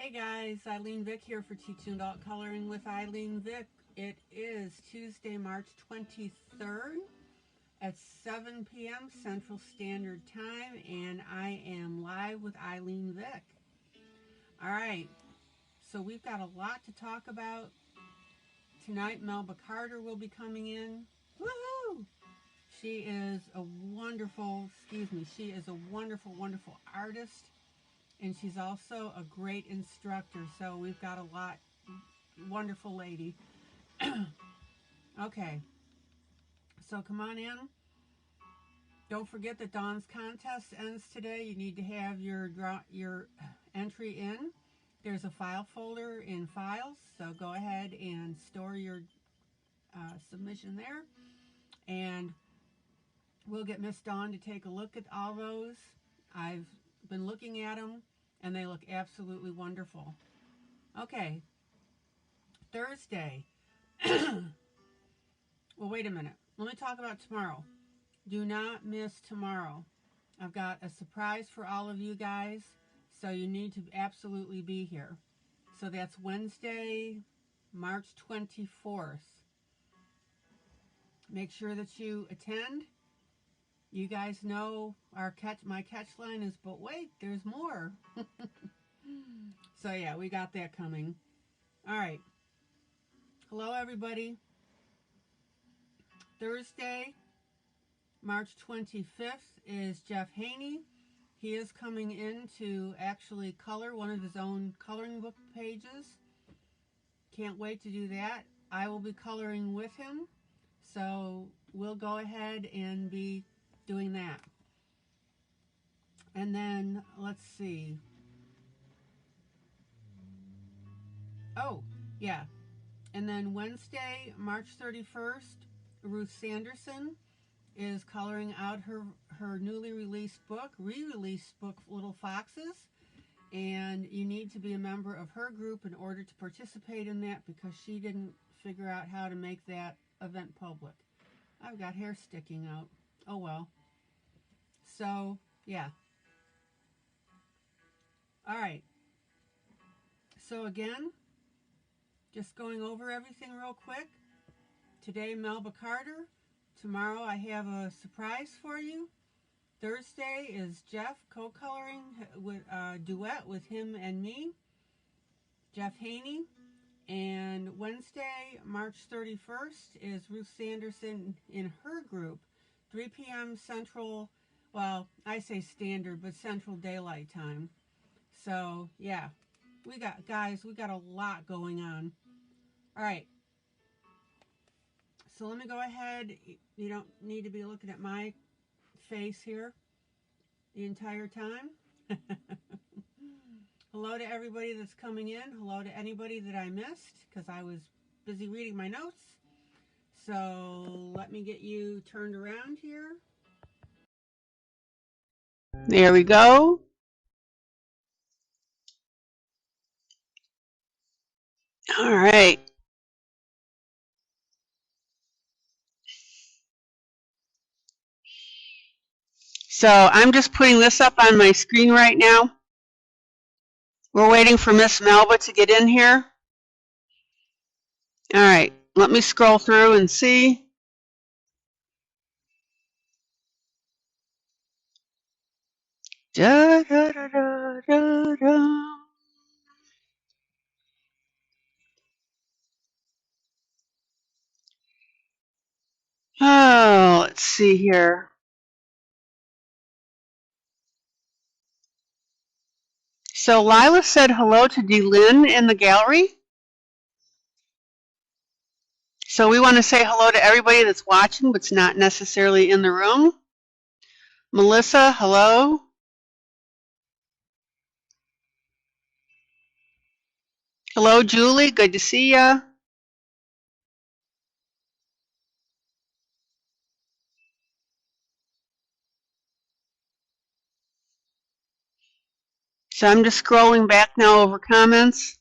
Hey guys, ILene Vick here for Teaching Adult Coloring with ILene Vick. It is Tuesday, March 23rd at 7 p.m. Central Standard Time, and I am live with ILene Vick. All right, so we've got a lot to talk about. Tonight, Melba will be coming in. Woohoo! She is a wonderful, wonderful artist. And she's also a great instructor, so we've got a lot. Wonderful lady. Okay, so come on in. Don't forget that Dawn's contest ends today. You need to have your entry in. There's a file folder in files, so go ahead and store your submission there. And we'll get Miss Dawn to take a look at all those. I've been looking at them, and they look absolutely wonderful. Okay, Thursday. Well, wait a minute. Let me talk about tomorrow. Do not miss tomorrow. I've got a surprise for all of you guys, so you need to absolutely be here. So that's Wednesday, March 24th. Make sure that you attend. You guys know my catch line is, but wait, there's more. So yeah, we got that coming. All right. Hello, everybody. Thursday, March 25th is Jeff Haney. He is coming in to actually color one of his own coloring book pages. Can't wait to do that. I will be coloring with him, so we'll go ahead and be doing that. And then, let's see. Oh, yeah. And then Wednesday, March 31st, Ruth Sanderson is coloring out her newly released book, re-released book, Little Foxes. And you need to be a member of her group in order to participate in that, because she didn't figure out how to make that event public. I've got hair sticking out. Oh well. So, yeah. All right. So again, just going over everything real quick. Today, Melba Carter. Tomorrow, I have a surprise for you. Thursday is Jeff co-coloring with duet with him and me, Jeff Haney. And Wednesday, March 31st, is Ruth Sanderson in her group, 3 p.m. Central, well, I say standard, but Central Daylight Time. So, yeah, we got a lot going on. All right. So let me go ahead. You don't need to be looking at my face here the entire time. Hello to everybody that's coming in. Hello to anybody that I missed, because I was busy reading my notes. So let me get you turned around here. There we go. All right. So I'm just putting this up on my screen right now. We're waiting for Miss Melba to get in here. All right, let me scroll through and see. Da, da, da, da, da, da. Oh, let's see here. So Lila said hello to DeLynn in the gallery. So we want to say hello to everybody that's watching but's not necessarily in the room. Melissa, hello. Hello, Julie. Good to see ya. So I'm just scrolling back now over comments.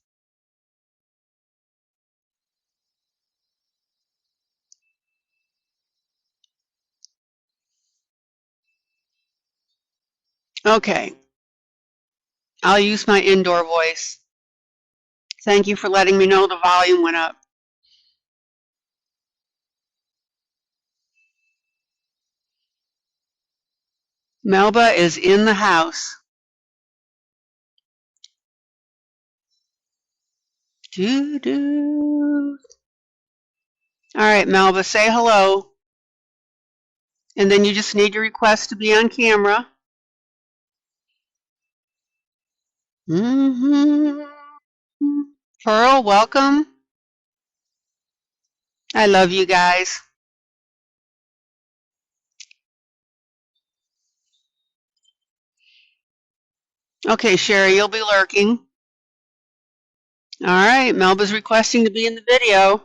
Okay. I'll use my indoor voice. Thank you for letting me know the volume went up. Melba is in the house. Doo doo. All right, Melba, say hello. And then you just need to request to be on camera. Mm-hmm. Pearl, welcome. I love you guys. Okay, Sherry, you'll be lurking. All right, Melba's requesting to be in the video.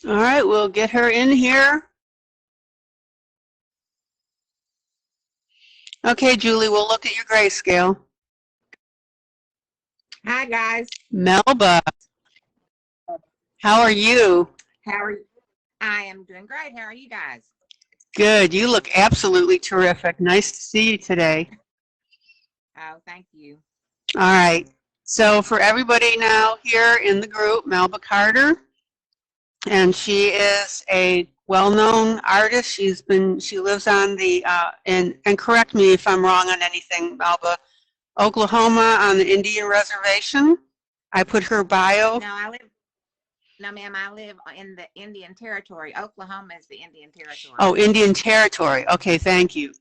All right, we'll get her in here. Okay, Julie, we'll look at your grayscale. Hi, guys. Melba, how are you? How are you? I am doing great. How are you guys? Good. You look absolutely terrific. Nice to see you today. Oh, thank you. All right. So for everybody now here in the group, Melba Carter, and she is a well-known artist. She lives on the and correct me if I'm wrong on anything, Melba, Oklahoma on the Indian reservation. I put her bio. No, ma'am, I live in the Indian Territory. Oklahoma is the Indian Territory. Oh, Indian Territory. Okay, thank you.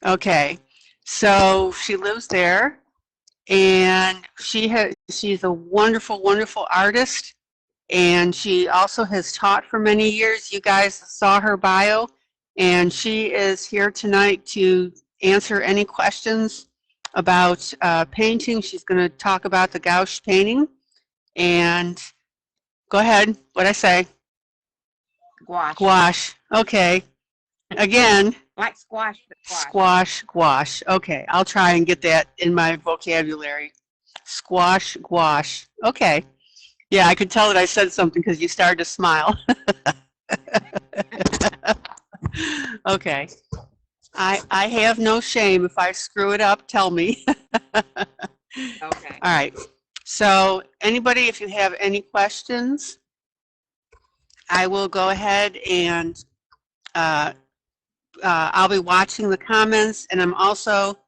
Okay, so she lives there, and she's a wonderful, wonderful artist, and she also has taught for many years. You guys saw her bio, and she is here tonight to answer any questions about painting. She's going to talk about the gouache painting, and go ahead. What'd I say? Gouache. Gouache. Okay. Again. Like squash, but gouache. Squash, gouache. Okay, I'll try and get that in my vocabulary. Squash, gouache. Okay. Yeah, I could tell that I said something because you started to smile. Okay. I have no shame. If I screw it up, tell me. Okay. All right. So anybody, if you have any questions, I will go ahead and I'll be watching the comments, and I'm also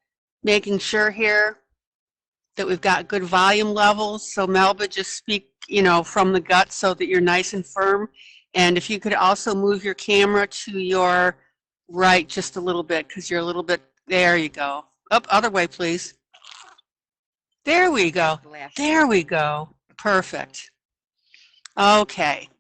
making sure here that we've got good volume levels. So Melba, just speak, from the gut so that you're nice and firm. And if you could also move your camera to your right just a little bit, because you're a little bit, there you go. Up, other way, please. There we go. There we go. Perfect. Okay.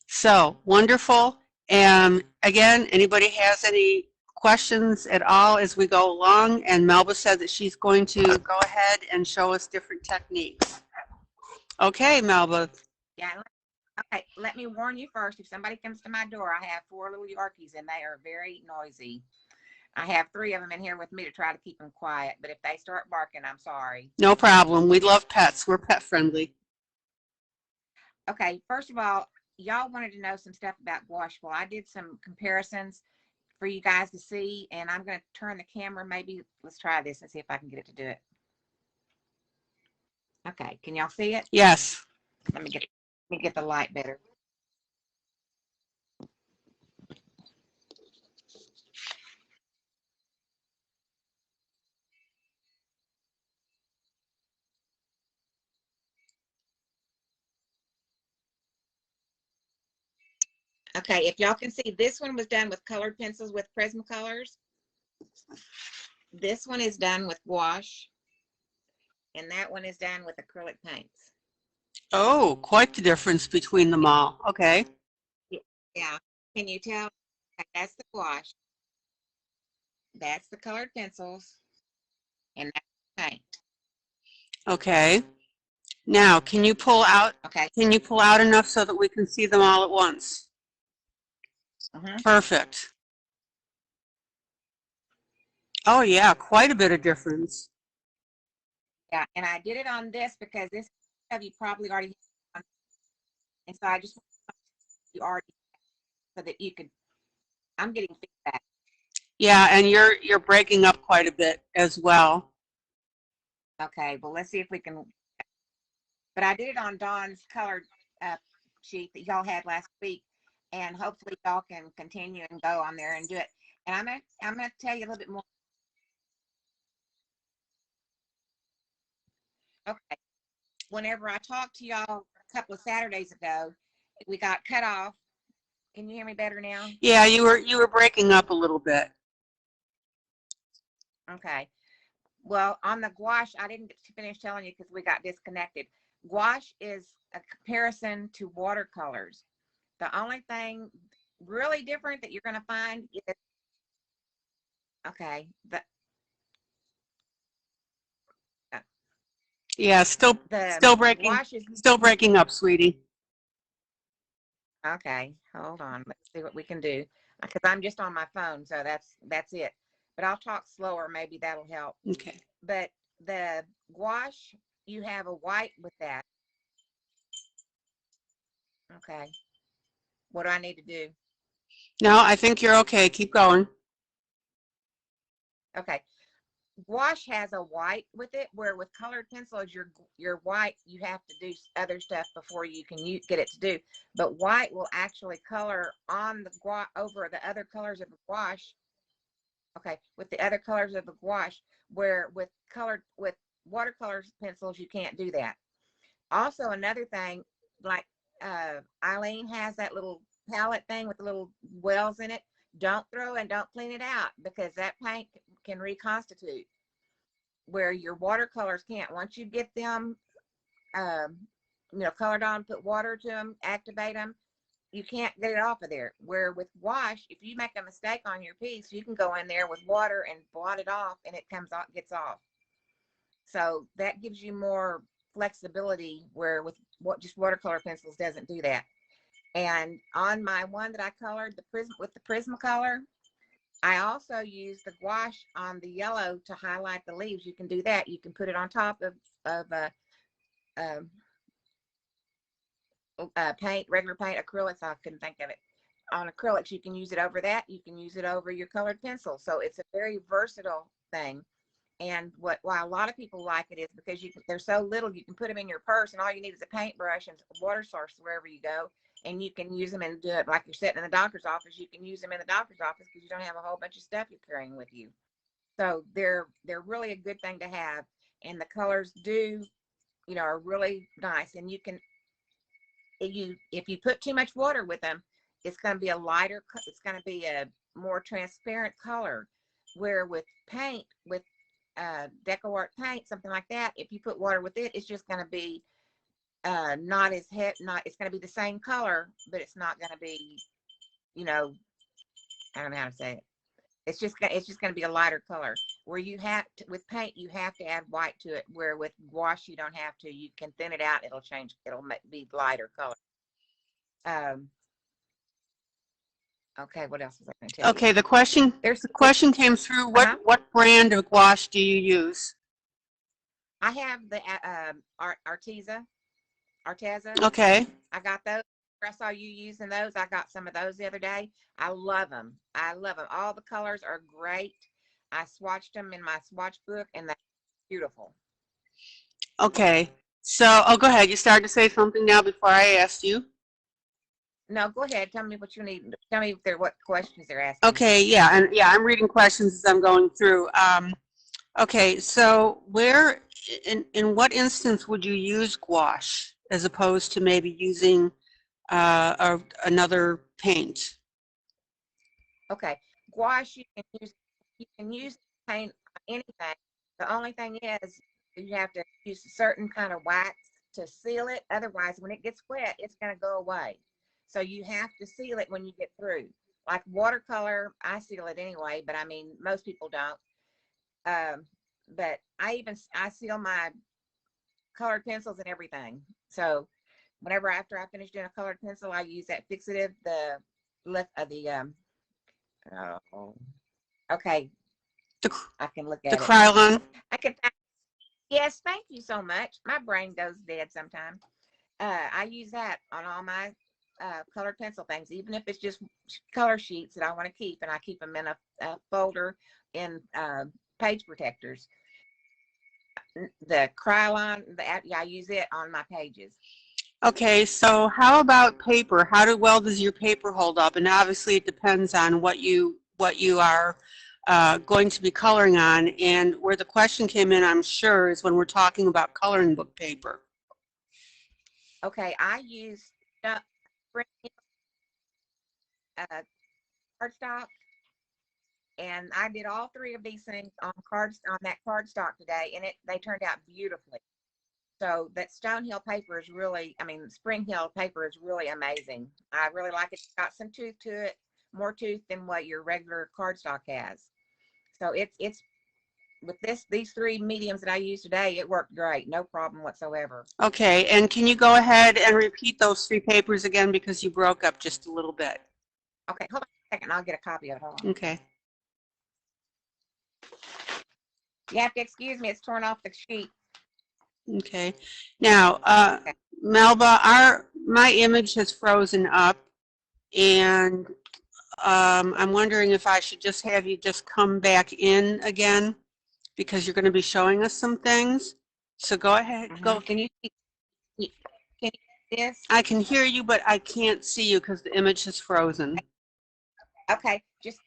So, wonderful. And again, anybody has any questions at all as we go along? And Melba said that she's going to go ahead and show us different techniques. Okay, Melba. Yeah. Okay, let me warn you first. If somebody comes to my door, I have 4 little Yorkies, and they are very noisy. I have 3 of them in here with me to try to keep them quiet, but if they start barking, I'm sorry. No problem. We love pets. We're pet friendly. Okay, first of all, y'all wanted to know some stuff about gouache. Well, I did some comparisons for you guys to see, and I'm going to turn the camera. Maybe let's try this and see if I can get it to do it. Okay, can y'all see it? Yes. Let me get the light better. Okay, if y'all can see, this one was done with colored pencils with Prismacolors. This one is done with gouache, and that one is done with acrylic paints. Oh, quite the difference between them all. Okay. Yeah. Can you tell? That's the gouache. That's the colored pencils, and that's the paint. Okay. Now, can you pull out? Okay. Can you pull out enough so that we can see them all at once? Perfect. Oh yeah, quite a bit of difference. Yeah, and I did it on this because this have you probably already. And so I just you already so that you could. I'm getting feedback. Yeah, and you're breaking up quite a bit as well. Okay, well let's see if we can. But I did it on Dawn's colored sheet that y'all had last week, and hopefully y'all can continue and go on there and do it. And I'm gonna tell you a little bit more. Okay, whenever I talked to y'all a couple of Saturdays ago, we got cut off. Can you hear me better now? Yeah, you were breaking up a little bit. Okay. Well, on the gouache, I didn't get to finish telling you because we got disconnected. Gouache is a comparison to watercolors. The only thing really different that you're going to find is, okay, Yeah, still breaking up, sweetie. Okay, hold on. Let's see what we can do because I'm just on my phone, so that's it. But I'll talk slower. Maybe that'll help. Okay. But the gouache, you have a white with that. Okay. What do I need to do? No, I think you're okay. Keep going. Okay. Gouache has a white with it, where with colored pencils, your white, you have to do other stuff before you can get it to do. But white will actually color on the gouache over the other colors of the gouache. Okay, with the other colors of the gouache, where with watercolor pencils, you can't do that. Also, another thing, like ILene has that little palette thing with the little wells in it. Don't throw and don't clean it out because that paint can reconstitute where your watercolors can't. Once you get them, colored on, put water to them, activate them, you can't get it off of there. Where with gouache, if you make a mistake on your piece, you can go in there with water and blot it off, and it comes off, gets off. So that gives you more flexibility. Where with just watercolor pencils doesn't do that. And on my one that I colored with the Prismacolor, I also use the gouache on the yellow to highlight the leaves. You can do that. You can put it on top of paint, regular paint, acrylics. I couldn't think of it. On acrylics, you can use it over that. You can use it over your colored pencil. So it's a very versatile thing. And why a lot of people like it is because they're so little, you can put them in your purse, and all you need is a paintbrush and a water source wherever you go, and you can use them and do it like you're sitting in the doctor's office. You can use them in the doctor's office because you don't have a whole bunch of stuff you're carrying with you. So they're really a good thing to have, and the colors are really nice. And you can, if you put too much water with them, it's going to be a lighter. It's going to be a more transparent color. Where with paint, with deco art paint, something like that, if you put water with it, it's just going to be not as heavy. It's going to be the same color, but it's not going to be, I don't know how to say it. It's just going to be a lighter color. Where you have to, with paint, you have to add white to it. Where with gouache, you don't have to. You can thin it out. It'll change. It'll be lighter color. Okay, what else was I going to tell you? Okay, the question came through. What brand of gouache do you use? I have the Arteza. Okay. I got those. I saw you using those. I got some of those the other day. I love them. All the colors are great. I swatched them in my swatch book, and they're beautiful. Okay. So, go ahead. You started to say something now before I asked you. No, go ahead. Tell me what you need. Tell me what questions they're asking. Okay. Yeah, and I'm reading questions as I'm going through. Okay. So, where in what instance would you use gouache as opposed to maybe using another paint? Okay, gouache you can use paint on anything. The only thing is you have to use a certain kind of wax to seal it. Otherwise, when it gets wet, it's going to go away. So you have to seal it when you get through. Like watercolor, I seal it anyway, but I mean most people don't. But I seal my colored pencils and everything. So after I finish doing a colored pencil, I use that fixative, okay. I can look at the Krylon. I can. Yes, thank you so much. My brain goes dead sometimes. I use that on all my colored pencil things, even if it's just color sheets that I want to keep, and I keep them in a folder in page protectors. The Krylon, yeah, I use it on my pages. Okay, so how about paper? How well does your paper hold up? And obviously it depends on what you are going to be coloring on. And where the question came in, I'm sure, is when we're talking about coloring book paper. Okay, I use cardstock, and I did all three of these things on that cardstock today, and they turned out beautifully. So that Stonehill paper is really, I mean, Spring Hill paper is really amazing. I really like it. It's got some tooth to it, more tooth than what your regular cardstock has. So it's with these three mediums that I used today, it worked great. No problem whatsoever. Okay, and can you go ahead and repeat those three papers again, because you broke up just a little bit? Okay, hold on a second. I'll get a copy of it. Hold on. Okay. You have to excuse me. It's torn off the sheet. Okay. Now, Okay. Melba, my image has frozen up, and I'm wondering if I should just have you just come back in again, because you're going to be showing us some things. So go ahead. Go. Can you see this? I can hear you, but I can't see you because the image is frozen. Okay, just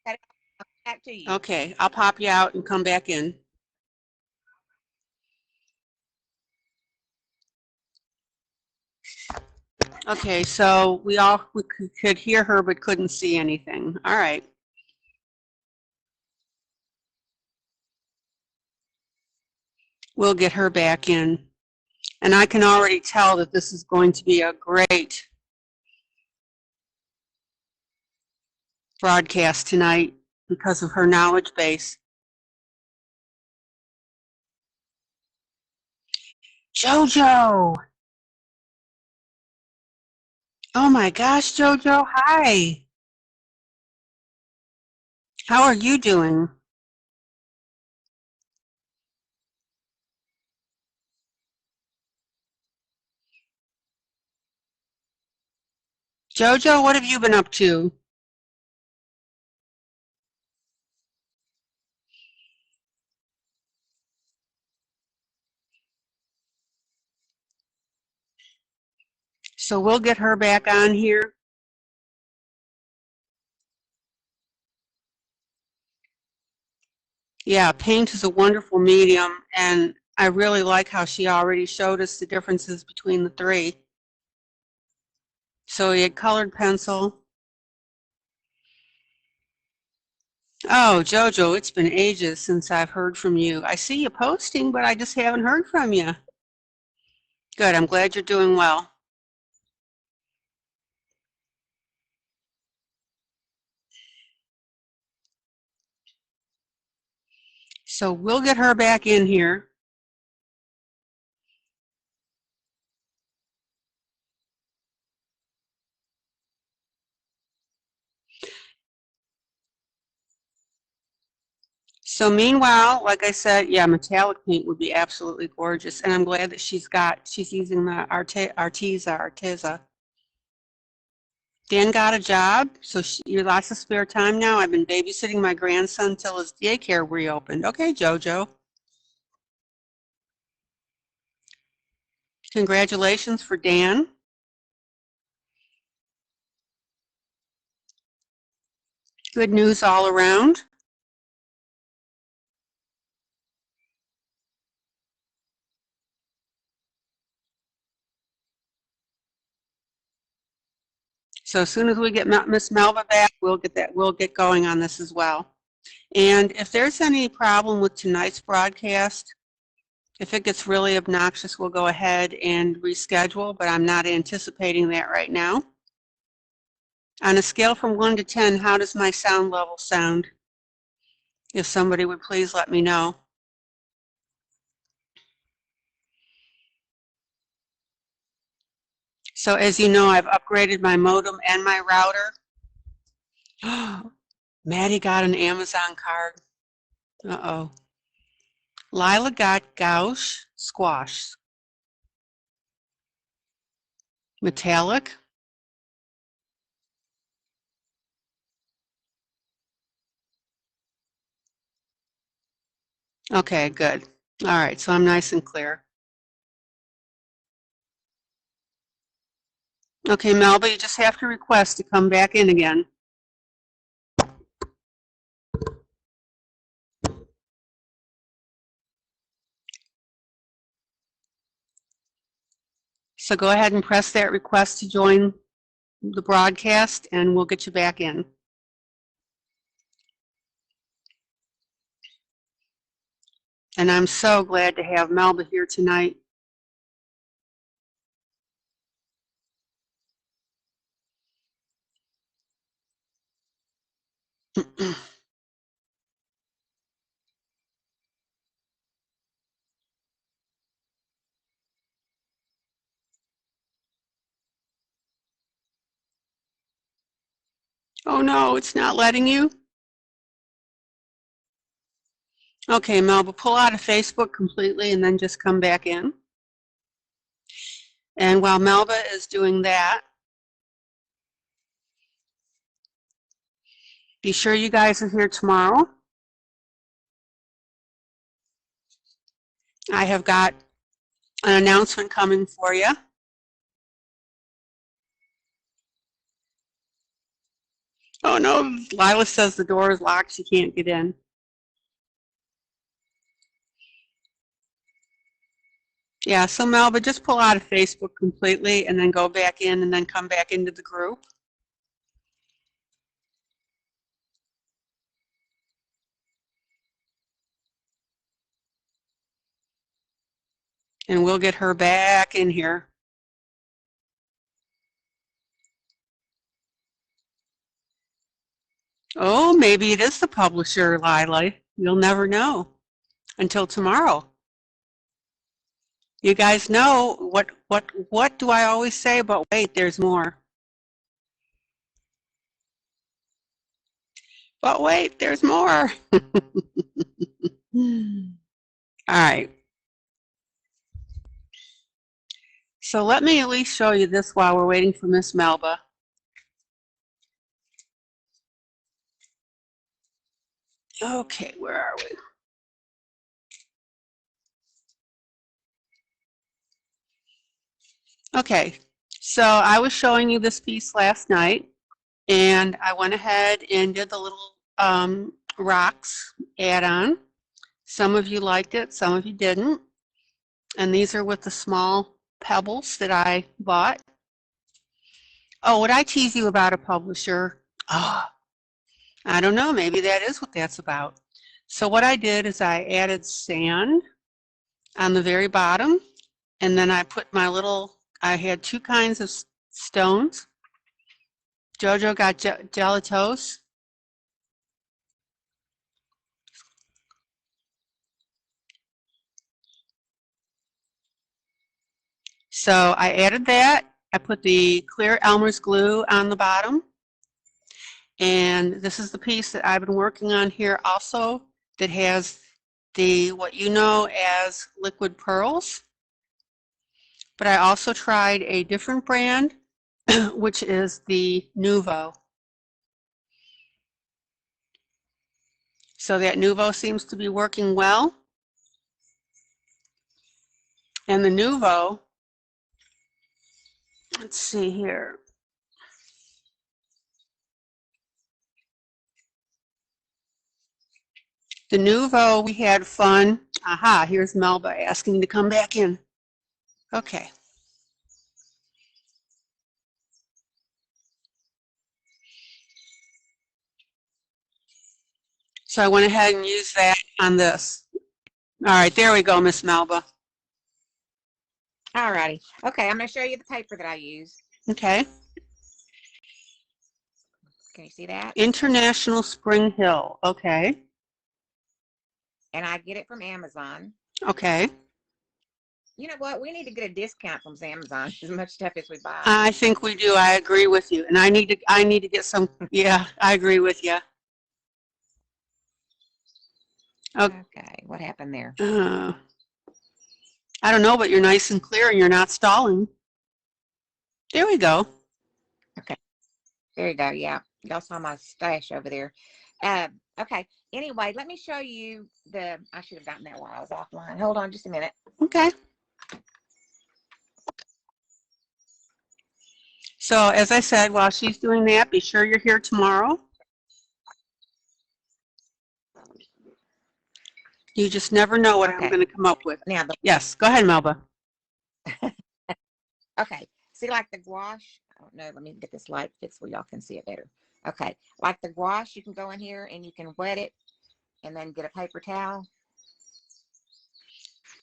back to you. Okay, I'll pop you out and come back in. Okay, so we could hear her but couldn't see anything. All right. We'll get her back in. And I can already tell that this is going to be a great broadcast tonight because of her knowledge base. Jojo! Oh my gosh, Jojo, hi! How are you doing? Jojo, what have you been up to? So we'll get her back on here. Yeah, paint is a wonderful medium, and I really like how she already showed us the differences between the three. So we had colored pencil. Oh, Jojo, it's been ages since I've heard from you. I see you posting, but I just haven't heard from you. Good, I'm glad you're doing well. So we'll get her back in here. So meanwhile, like I said, yeah, metallic paint would be absolutely gorgeous. And I'm glad that she's using the Arteza. Dan got a job, so you're lots of spare time now. I've been babysitting my grandson till his daycare reopened. Okay, Jojo. Congratulations for Dan. Good news all around. So as soon as we get Miss Melba back, we'll get going on this as well. And if there's any problem with tonight's broadcast, if it gets really obnoxious, we'll go ahead and reschedule, but I'm not anticipating that right now. On a scale from 1 to 10, how does my sound level sound? If somebody would please let me know. So as you know, I've upgraded my modem and my router. Maddie got an Amazon card. Uh-oh. Lila got gouache squash. Metallic. Okay, good. All right, so I'm nice and clear. Okay, Melba, you just have to request to come back in again. So go ahead and press that request to join the broadcast, and we'll get you back in. And I'm so glad to have Melba here tonight. Oh no, it's not letting you? Okay, Melba, pull out of Facebook completely and then just come back in. And while Melba is doing that, be sure you guys are here tomorrow. I have got an announcement coming for you. Oh no, Lila says the door is locked, she can't get in. Yeah, so Melba, just pull out of Facebook completely and then go back in and then come back into the group. And we'll get her back in here. Oh, maybe it is the publisher, Lila. You'll never know until tomorrow. You guys know what do I always say? But wait, there's more. But wait, there's more. All right. So let me at least show you this while we're waiting for Miss Melba. Okay, where are we? Okay, so I was showing you this piece last night, and I went ahead and did the little rocks add-on. Some of you liked it, some of you didn't. And these are with the small pebbles that I bought. Oh, would I tease you about a publisher? Oh, I don't know, maybe that is what that's about. So what I did is I added sand on the very bottom, and then I put my little, I had two kinds of stones. Jojo got gelatos. So I added that. I put the clear Elmer's glue on the bottom. And this is the piece that I've been working on here also that has the what you know as liquid pearls. But I also tried a different brand, which is the Nuvo. So that Nuvo seems to be working well. And the Nuvo, let's see here. The Nuvo, we had fun. Aha, here's Melba asking to come back in. Okay. So I went ahead and used that on this. All right, there we go, Miss Melba. All righty. Okay, I'm going to show you the paper that I use. Okay. Can you see that? International Spring Hill. Okay. And I get it from Amazon. Okay. You know what? We need to get a discount from Amazon as much stuff as we buy. I think we do. I agree with you. And I need to get some. Yeah, I agree with you. Okay, what happened there? I don't know, but you're nice and clear and you're not stalling. There we go. Okay, there you go. Yeah, y'all saw my stash over there. Okay. Anyway, let me show you the. I should have gotten that while I was offline. Hold on, just a minute. Okay. So as I said, while she's doing that, be sure you're here tomorrow. You just never know what I'm Okay. going to come up with. Now, Yes, go ahead, Melba. okay. See, like the gouache. I don't know. Let me get this light fixed so y'all can see it better. Okay. Like the gouache, you can go in here and you can wet it, and then get a paper towel.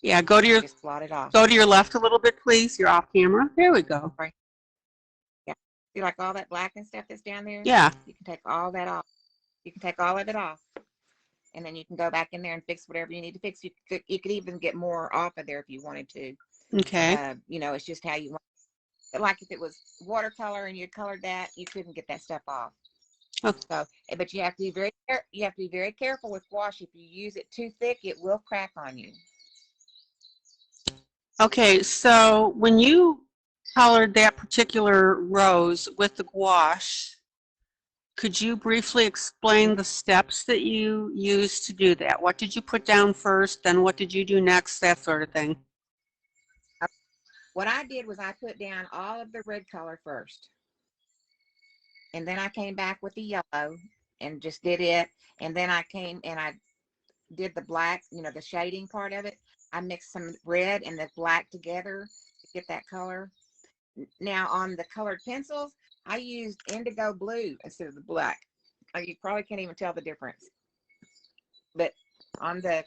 Yeah, go to Just blot it off. your left a little bit, please. You're off camera. There we go. Right. Yeah. See, like all that black and stuff that's down there. Yeah. You can take all that off. You can take all of it off, and then you can go back in there and fix whatever you need to fix. You could even get more off of there if you wanted to. Okay. You know, it's just how you want. Like if it was watercolor and you colored that, you couldn't get that stuff off. Okay. So, but you have to be very careful with gouache. If you use it too thick, it will crack on you. Okay, so when you colored that particular rose with the gouache, could you briefly explain the steps that you used to do that? What did you put down first, then what did you do next, that sort of thing? What I did was I put down all of the red color first. And then I came back with the yellow and just did it. And then I came and I did the black, you know, the shading part of it. I mixed some red and the black together to get that color. Now on the colored pencils, I used indigo blue instead of the black. You probably can't even tell the difference. But on the,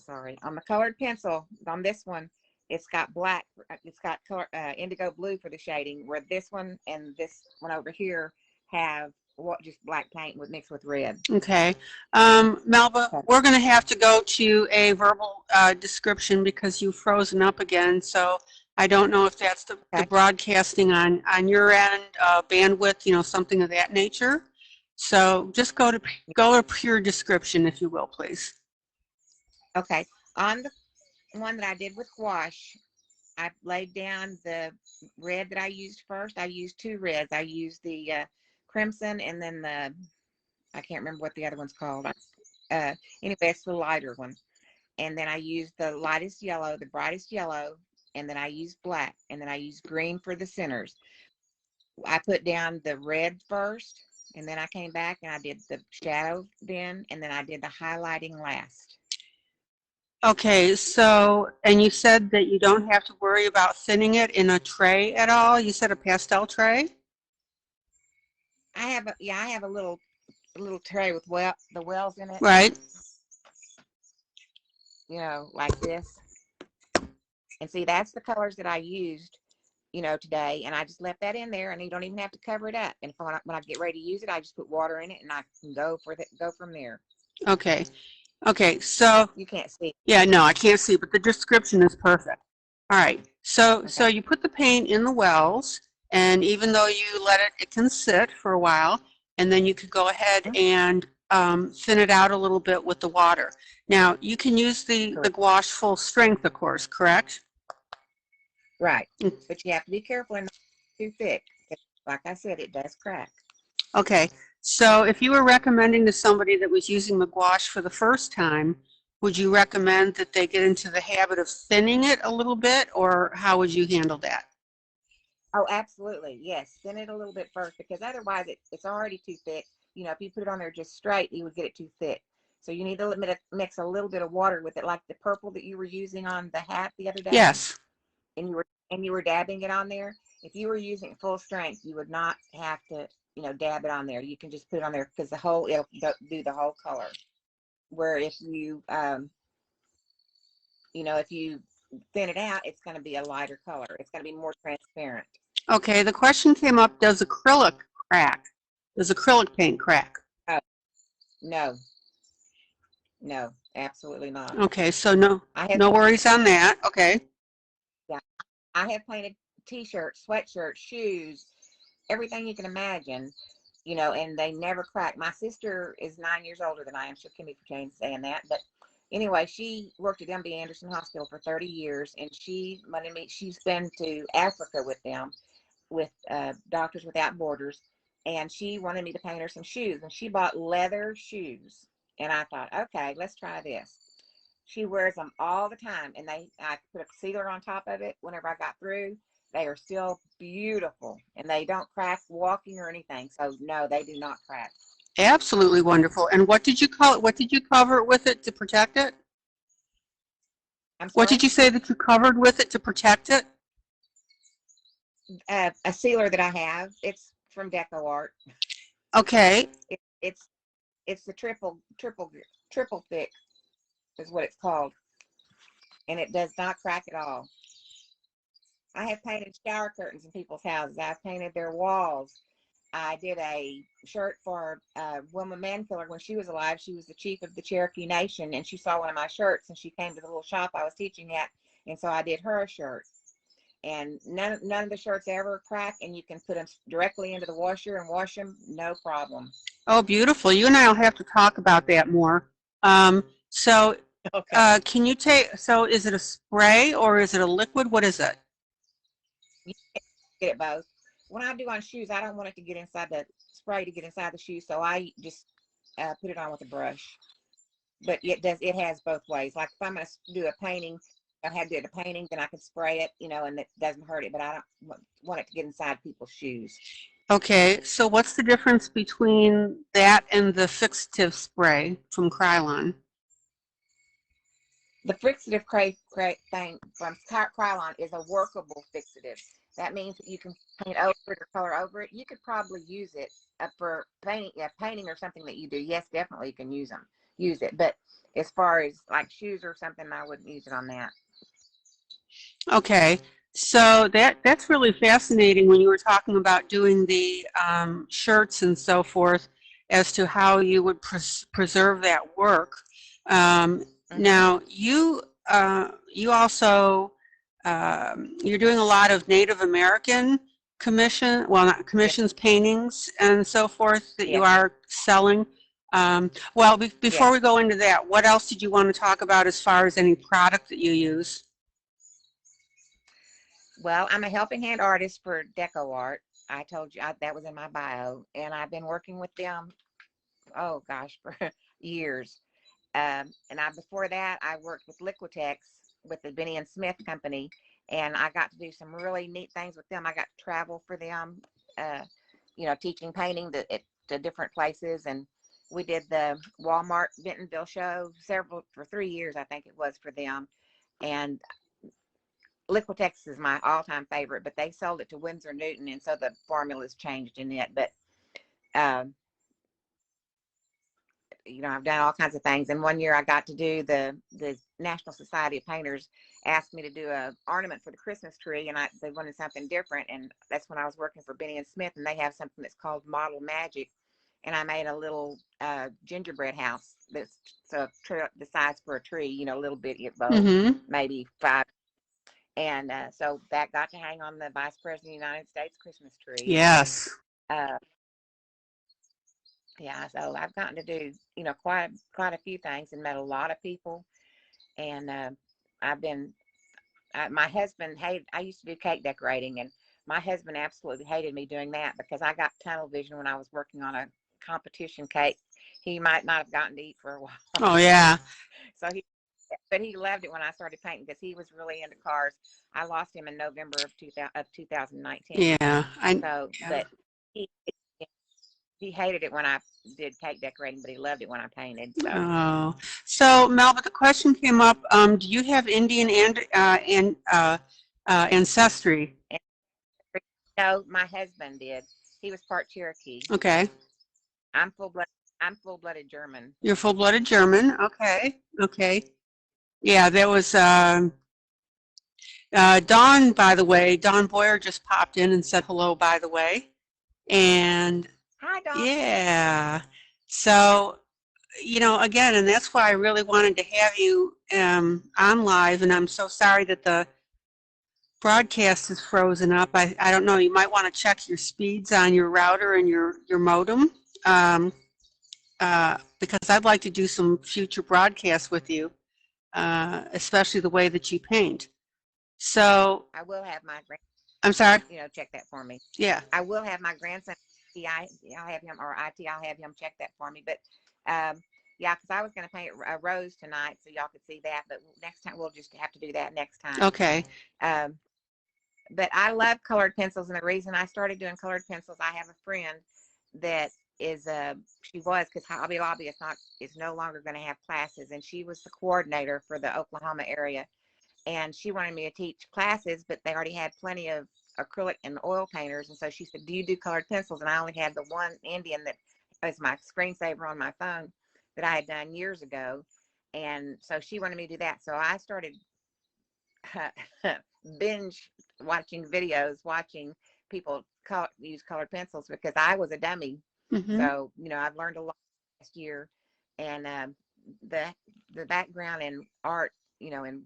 on the colored pencil, on this one, it's got black, it's got color, indigo blue for the shading, where this one and this one over here have just black paint mixed with red. Okay. Melba, we're going to have to go to a verbal description because you've frozen up again. So I don't know if that's the broadcasting on your end, bandwidth, you know, something of that nature. So just go to pure description, if you will, please. Okay. On the one that I did with gouache, I laid down the red that I used first. I used two reds. I used the crimson and then the, I can't remember what the other one's called. Anyway, it's the lighter one. And then I used the lightest yellow, the brightest yellow, and then I used black, and then I used green for the centers. I put down the red first, and then I came back and I did the shadow then, and then I did the highlighting last. Okay, so, and you said that you don't have to worry about thinning it in a tray at all? You said a pastel tray? I have a little tray with the wells in it. Right. You know, like this. And see, that's the colors that I used, you know, today. And I just left that in there, and you don't even have to cover it up. And when I get ready to use it, I just put water in it, and I can go from there. Okay. Okay, so you can't see. Yeah, no, I can't see, but the description is perfect. All right, so you put the paint in the wells, and even though you let it can sit for a while, and then you could go ahead and thin it out a little bit with the water. Now, you can use the gouache full strength, of course, correct? Right, but you have to be careful and not too thick. Like I said, it does crack. Okay, so if you were recommending to somebody that was using the gouache for the first time, would you recommend that they get into the habit of thinning it a little bit, or how would you handle that? Oh, absolutely. Yes. Thin it a little bit first, because otherwise it's already too thick. You know, if you put it on there just straight, you would get it too thick. So you need to mix a little bit of water with it, like the purple that you were using on the hat the other day. Yes. And you were dabbing it on there. If you were using full strength, you would not have to, you know, dab it on there. You can just put it on there because it'll do the whole color. Where if you, you know, if you thin it out, it's going to be a lighter color. It's going to be more transparent. Okay, the question came up, does acrylic crack? Does acrylic paint crack? Oh, no. No, absolutely not. Okay, so no worries on that. Okay. Yeah, I have painted t-shirts, sweatshirts, shoes, everything you can imagine, you know, and they never crack. My sister is 9 years older than I am. She'll kill me for saying that. But anyway, she worked at MD Anderson Hospital for 30 years, and she's been to Africa with them. Doctors Without Borders, and she wanted me to paint her some shoes, and she bought leather shoes, and I thought, okay, let's try this. She wears them all the time, and I put a sealer on top of it whenever I got through. They are still beautiful, and they don't crack walking or anything. So no, they do not crack. Absolutely wonderful. And what did you call it? What did you cover it with it to protect it? I'm What sorry? did you say that you covered with it to protect it? A sealer that I have. It's from Deco Art. Okay. It's the triple thick is what it's called, and it does not crack at all. I have painted shower curtains in people's houses. I've painted their walls. I did a shirt for Wilma Mankiller when she was alive. She was the chief of the Cherokee Nation, and she saw one of my shirts, and she came to the little shop I was teaching at, and so I did her a shirt. And none of the shirts ever crack, and you can put them directly into the washer and wash them, no problem. Oh, beautiful. You and I will have to talk about that more. So Okay. can you so is it a spray or is it a liquid? What is it? You can get it both. When I do on shoes, I don't want it to get inside the spray to get inside the shoe, so I just put it on with a brush. But it has both ways. Like if I'm going to do a painting, I had to do a painting, then I can spray it, and it doesn't hurt it, but I don't want it to get inside people's shoes. Okay, so what's the difference between that and the fixative spray from Krylon? The fixative thing from Krylon is a workable fixative. That means that you can paint over it or color over it. You could probably use it for painting or something that you do. Yes, definitely you can use it. But as far as like shoes or something, I wouldn't use it on that. Okay, so that's really fascinating when you were talking about doing the shirts and so forth as to how you would preserve that work. Now, you also, you're doing a lot of Native American not commissions, yes, paintings and so forth that, yes, you are selling. Well, before, yes, we go into that, what else did you want to talk about as far as any product that you use? Well, I'm a helping hand artist for Deco Art. I told you that was in my bio, and I've been working with them, oh gosh, for years. And before that, I worked with Liquitex with the Benny and Smith company, and I got to do some really neat things with them. I got to travel for them, teaching painting to different places, and we did the Walmart Bentonville show for 3 years, I think it was, for them. And Liquitex is my all-time favorite, but they sold it to Winsor Newton, and so the formula's changed in it. But I've done all kinds of things. And one year I got to do the National Society of Painters asked me to do a ornament for the Christmas tree, and they wanted something different. And that's when I was working for Benny and Smith, and they have something that's called Model Magic. And I made a little gingerbread house that's the size for a tree, a little bit, maybe 5. And so that got to hang on the Vice President of the United States Christmas tree. Yes. Yeah, so I've gotten to do, quite a few things and met a lot of people. And my husband I used to do cake decorating, and my husband absolutely hated me doing that because I got tunnel vision when I was working on a competition cake. He might not have gotten to eat for a while. Oh, yeah. But he loved it when I started painting because he was really into cars. I lost him in November of 2019. Yeah. But he hated it when I did cake decorating, but he loved it when I painted. So Melba, the question came up, do you have Indian and ancestry? No, my husband did. He was part Cherokee. Okay. I'm full-blooded German. You're full-blooded German. Okay. Okay. Yeah, there was Dawn, by the way. Dawn Boyer just popped in and said hello, by the way. And hi, Dawn. Yeah. So, again, and that's why I really wanted to have you on live, and I'm so sorry that the broadcast is frozen up. I don't know, you might want to check your speeds on your router and your modem, because I'd like to do some future broadcasts with you, especially the way that you paint. So I will have my I'm sorry. Check that for me. Yeah. I will have my grandson. I'll have him, or IT. I'll have him check that for me. But yeah, because I was going to paint a rose tonight, so y'all could see that. But next time we'll just have to do that next time. Okay. But I love colored pencils, and the reason I started doing colored pencils, I have a friend that is she was, because Hobby Lobby is no longer going to have classes, and she was the coordinator for the Oklahoma area, and she wanted me to teach classes, but they already had plenty of acrylic and oil painters, and so she said, "Do you do colored pencils?" And I only had the one Indian that was my screensaver on my phone that I had done years ago, and so she wanted me to do that, so I started binge watching videos, watching people use colored pencils, because I was a dummy. Mm-hmm. So I've learned a lot last year, and the background in art, and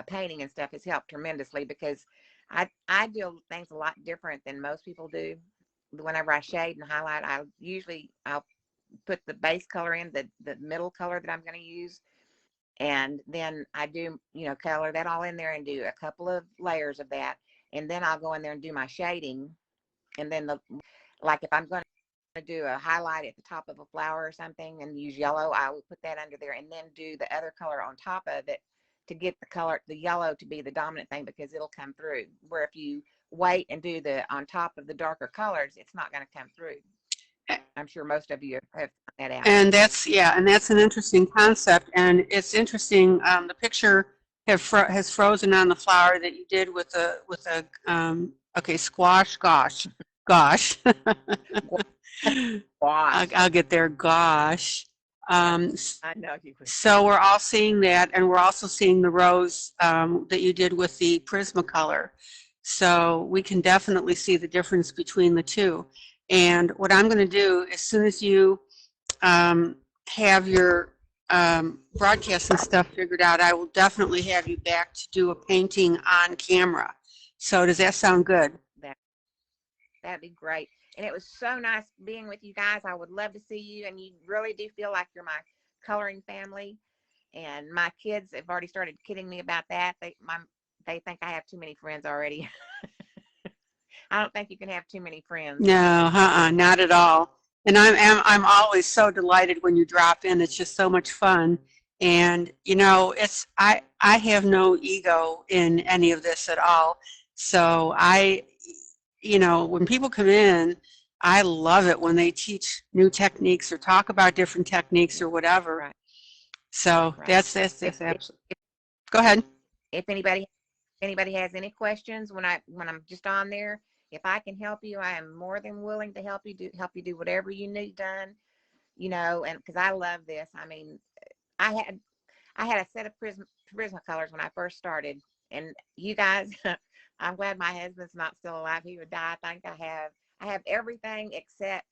painting and stuff has helped tremendously, because I do things a lot different than most people do. Whenever I shade and highlight, I'll put the base color in, the middle color that I'm going to use, and then I do, color that all in there and do a couple of layers of that. And then I'll go in there and do my shading. And then like if I'm going to do a highlight at the top of a flower or something and use yellow, I will put that under there and then do the other color on top of it to get the yellow to be the dominant thing, because it'll come through. Where if you wait and do the on top of the darker colors, it's not going to come through. I'm sure most of you have found that out. And that's an interesting concept, and it's interesting. The picture has frozen on the flower that you did with a okay, squash. Gosh. Gosh. I'll get there. Gosh. I know you would. So we're all seeing that, and we're also seeing the rose that you did with the Prismacolor. So we can definitely see the difference between the two. And what I'm going to do, as soon as you have your broadcasting stuff figured out, I will definitely have you back to do a painting on camera. So does that sound good? That'd be great. And it was so nice being with you guys. I would love to see you, and you really do feel like you're my coloring family. And my kids have already started kidding me about that. They think I have too many friends already. I don't think you can have too many friends. No, not at all. And I'm always so delighted when you drop in. It's just so much fun. And it's I have no ego in any of this at all. So when people come in, I love it when they teach new techniques or talk about different techniques or whatever. Right. So right. that's absolutely. Go ahead. If anybody has any questions when I'm just on there, if I can help you, I am more than willing to help you do whatever you need done. And because I love this. I mean, I had a set of Prismacolors when I first started, and you guys, I'm glad my husband's not still alive. He would die. I think I have everything except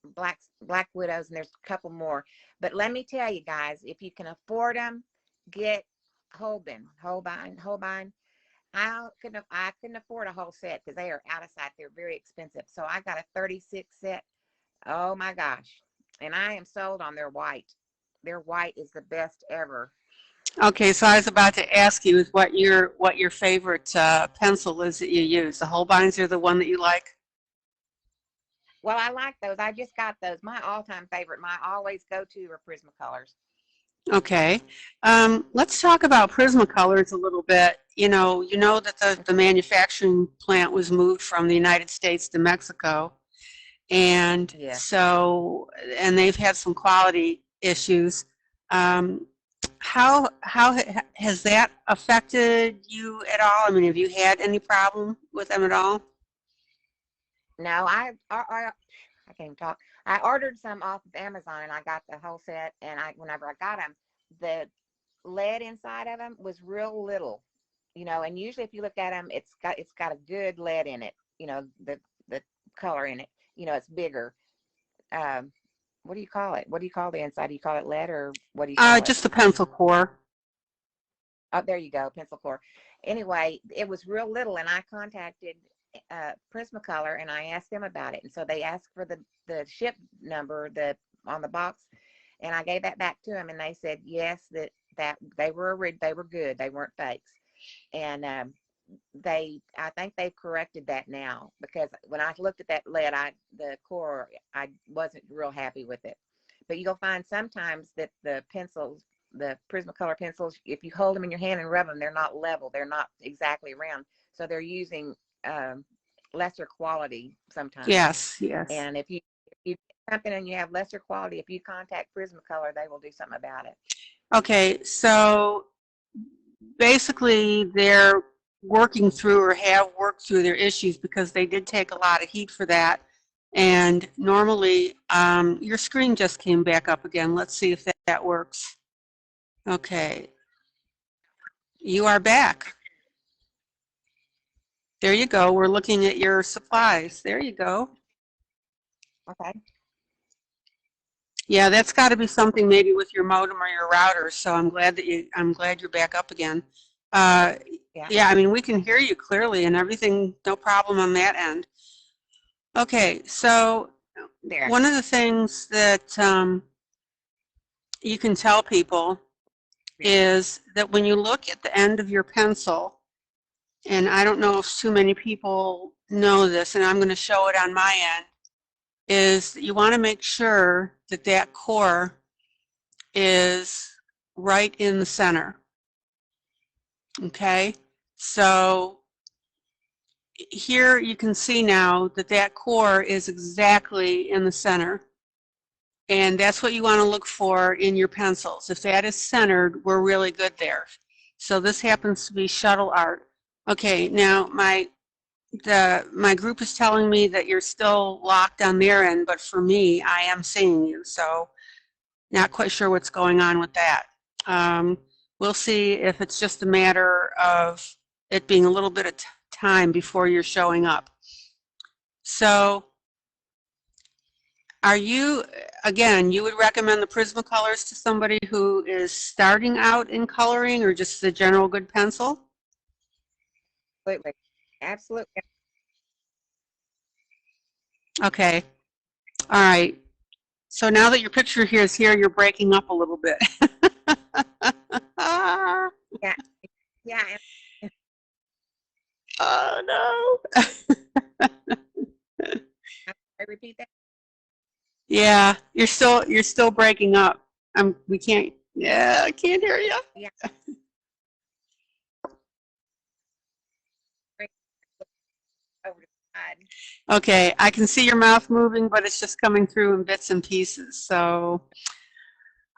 black widows, and there's a couple more. But let me tell you guys, if you can afford them, get Holbein. I couldn't afford a whole set because they are out of sight. They're very expensive. So I got a 36 set. Oh my gosh. And I am sold on their white. Their white is the best ever. Okay, so I was about to ask you is what your favorite pencil is that you use. The Holbeins are the one that you like? Well, I like those. I just got those. My all-time favorite, my always go-to are Prismacolors. Okay. Let's talk about Prismacolors a little bit. You know that the manufacturing plant was moved from the United States to Mexico. And Yeah. so, and they've had some quality issues. How has that affected you at all? I mean, have you had any problem with them at all? No, I can't even talk. I ordered some off of Amazon, and I got the whole set. And whenever I got them, the lead inside of them was real little, And usually, if you look at them, it's got a good lead in it. The color in it. It's bigger. What do you call it? What do you call the inside? Do you call it lead, or what do you call it? Just the pencil core. Oh, there you go, pencil core. Anyway, it was real little, and I contacted Prismacolor, and I asked them about it. And so they asked for the ship number on the box, and I gave that back to them, and they said yes, that they were good, they weren't fakes. And I think they've corrected that now, because when I looked at that lead, the core, I wasn't real happy with it. But you'll find sometimes that the pencils, the Prismacolor pencils, if you hold them in your hand and rub them, they're not level. They're not exactly round. So they're using lesser quality sometimes. Yes, yes. And if you do something and you have lesser quality, if you contact Prismacolor, they will do something about it. Okay, so basically they're working through or have worked through their issues, because they did take a lot of heat for that. And normally, your screen just came back up again. Let's see if that works. Okay, you are back. There you go. We're looking at your supplies. There you go. Okay. Yeah, that's got to be something maybe with your modem or your router. So I'm glad you're back up again. Yeah, I mean, we can hear you clearly and everything, no problem on that end. Okay, so There. one of the things that you can tell people is that when you look at the end of your pencil, and I don't know if too many people know this, and I'm going to show it on my end, is that you want to make sure that that core is right in the center. Okay, so here you can see now that that core is exactly in the center. And that's what you want to look for in your pencils. If that is centered, we're really good there. So this happens to be shuttle art. Okay, now my group is telling me that you're still locked on their end, but for me, I am seeing you. So not quite sure what's going on with that. We'll see if it's just a matter of it being a little bit of time before you're showing up. So are you, again, you would recommend the Prismacolors to somebody who is starting out in coloring, or just a general good pencil? Absolutely. Absolutely. Okay. All right. So now that your picture here is here, you're breaking up a little bit. Yeah. Yeah. Oh no. I repeat that. Yeah, you're still breaking up. We can't. Yeah, I can't hear you. Yeah. Over the side. Okay, I can see your mouth moving, but it's just coming through in bits and pieces. So,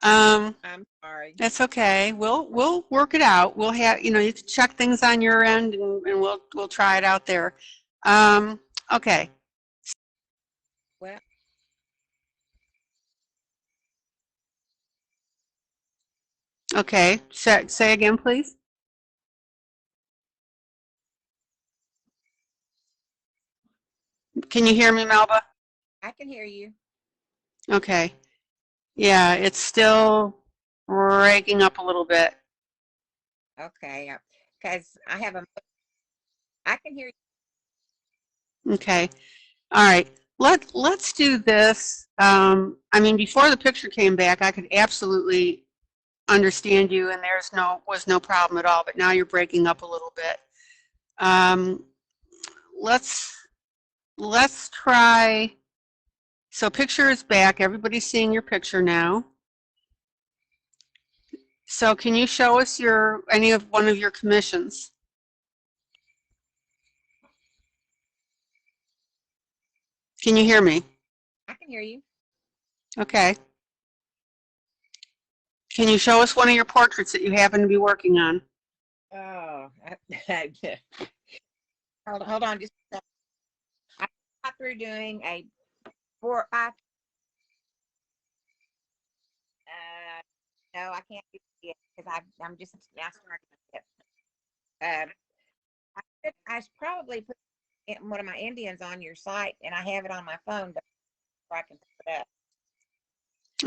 I'm sorry. that's okay. We'll work it out. We'll have, you can check things on your end, and we'll try it out there. Okay. Well, Okay. Say again, please. Can you hear me, Melba? I can hear you. Okay. Yeah, it's still breaking up a little bit. Okay. Because I can hear you. Okay. All right. Let's do this. I mean, before the picture came back, I could absolutely understand you, and was no problem at all. But now you're breaking up a little bit. Let's try. So picture is back. Everybody's seeing your picture now. So can you show us one of your commissions? Can you hear me? I can hear you. Okay. Can you show us one of your portraits that you happen to be working on? Oh, hold on just a second. I got through doing a 4 5. No, I can't do it yet because I'm just now starting it. I should probably put one of my Indians on your site, and I have it on my phone, but I can put it up.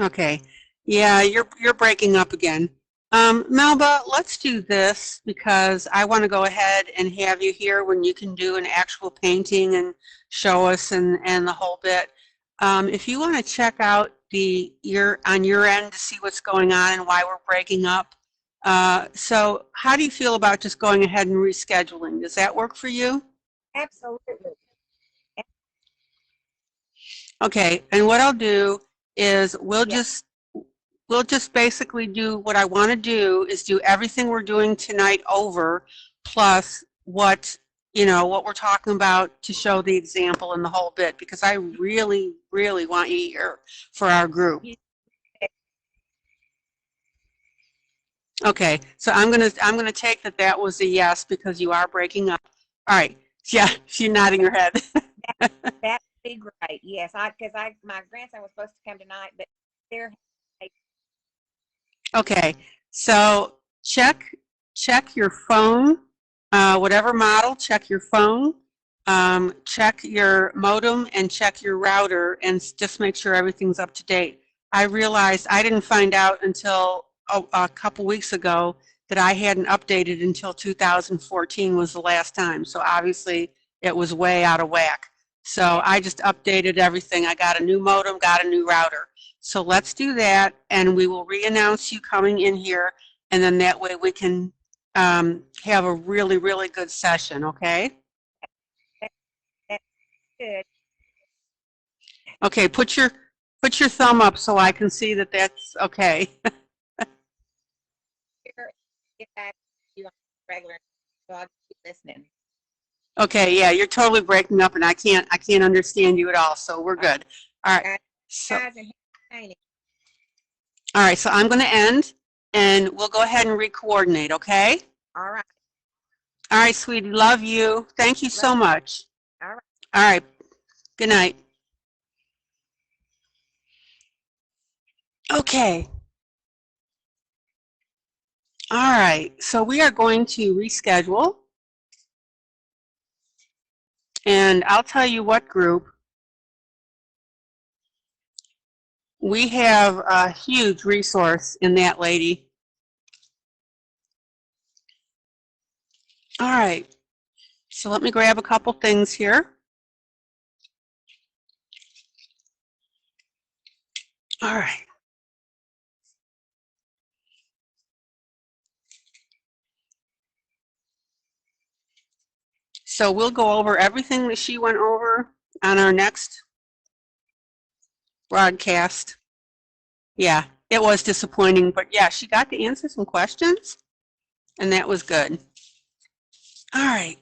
Okay. Yeah, you're breaking up again. Melba, let's do this, because I want to go ahead and have you here when you can do an actual painting and show us and the whole bit. If you want to check out on your end to see what's going on and why we're breaking up, So how do you feel about just going ahead and rescheduling? Does that work for you? Absolutely. Okay, and what I'll do is Yeah. we'll just basically do what I want to do is do everything we're doing tonight over, plus what we're talking about to show the example and the whole bit, because I really, really want you here for our group. You, Okay, so I'm gonna take that was a yes because you are breaking up. All right, yeah, she's nodding her head. that would be great. Yes, because my grandson was supposed to come tonight, but they're Okay, so check your phone, whatever model, check your phone, check your modem, and check your router, and just make sure everything's up to date. I realized I didn't find out until a couple weeks ago that I hadn't updated until 2014 was the last time. So obviously it was way out of whack. So I just updated everything. I got a new modem, got a new router. So let's do that, and we will re-announce you coming in here, and then that way we can have a really, really good session, okay? that's good. Okay, put your thumb up so I can see that that's okay. Get back to you on regular, so I'll keep listening. Okay, yeah, you're totally breaking up, and I can't understand you at all, so we're good. All right, so Guys are entertaining. all right, so I'm going to end, and we'll go ahead and re-coordinate, okay? All right. All right, sweetie, love you. Thank you so Love much. you. All right. All right, good night. Okay. All right, so we are going to reschedule, and I'll tell you what group. We have a huge resource in that lady. All right, so let me grab a couple things here. All right. So we'll go over everything that she went over on our next broadcast. Yeah, it was disappointing, but yeah, she got to answer some questions, and that was good. All right.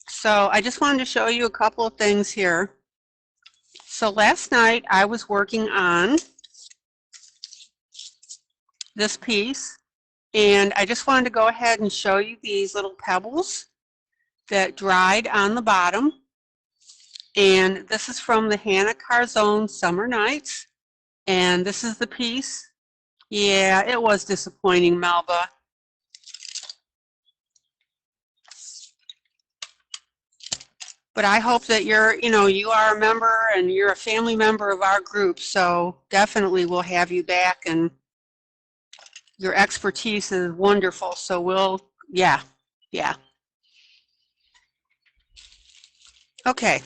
So I just wanted to show you a couple of things here. So last night I was working on this piece, and I just wanted to go ahead and show you these little pebbles that dried on the bottom. And this is from the Hannah Carzone Summer Nights, and this is the piece. Yeah, it was disappointing, Melba. But I hope that you are a member and you're a family member of our group, so definitely we'll have you back, and your expertise is wonderful, so yeah. Okay.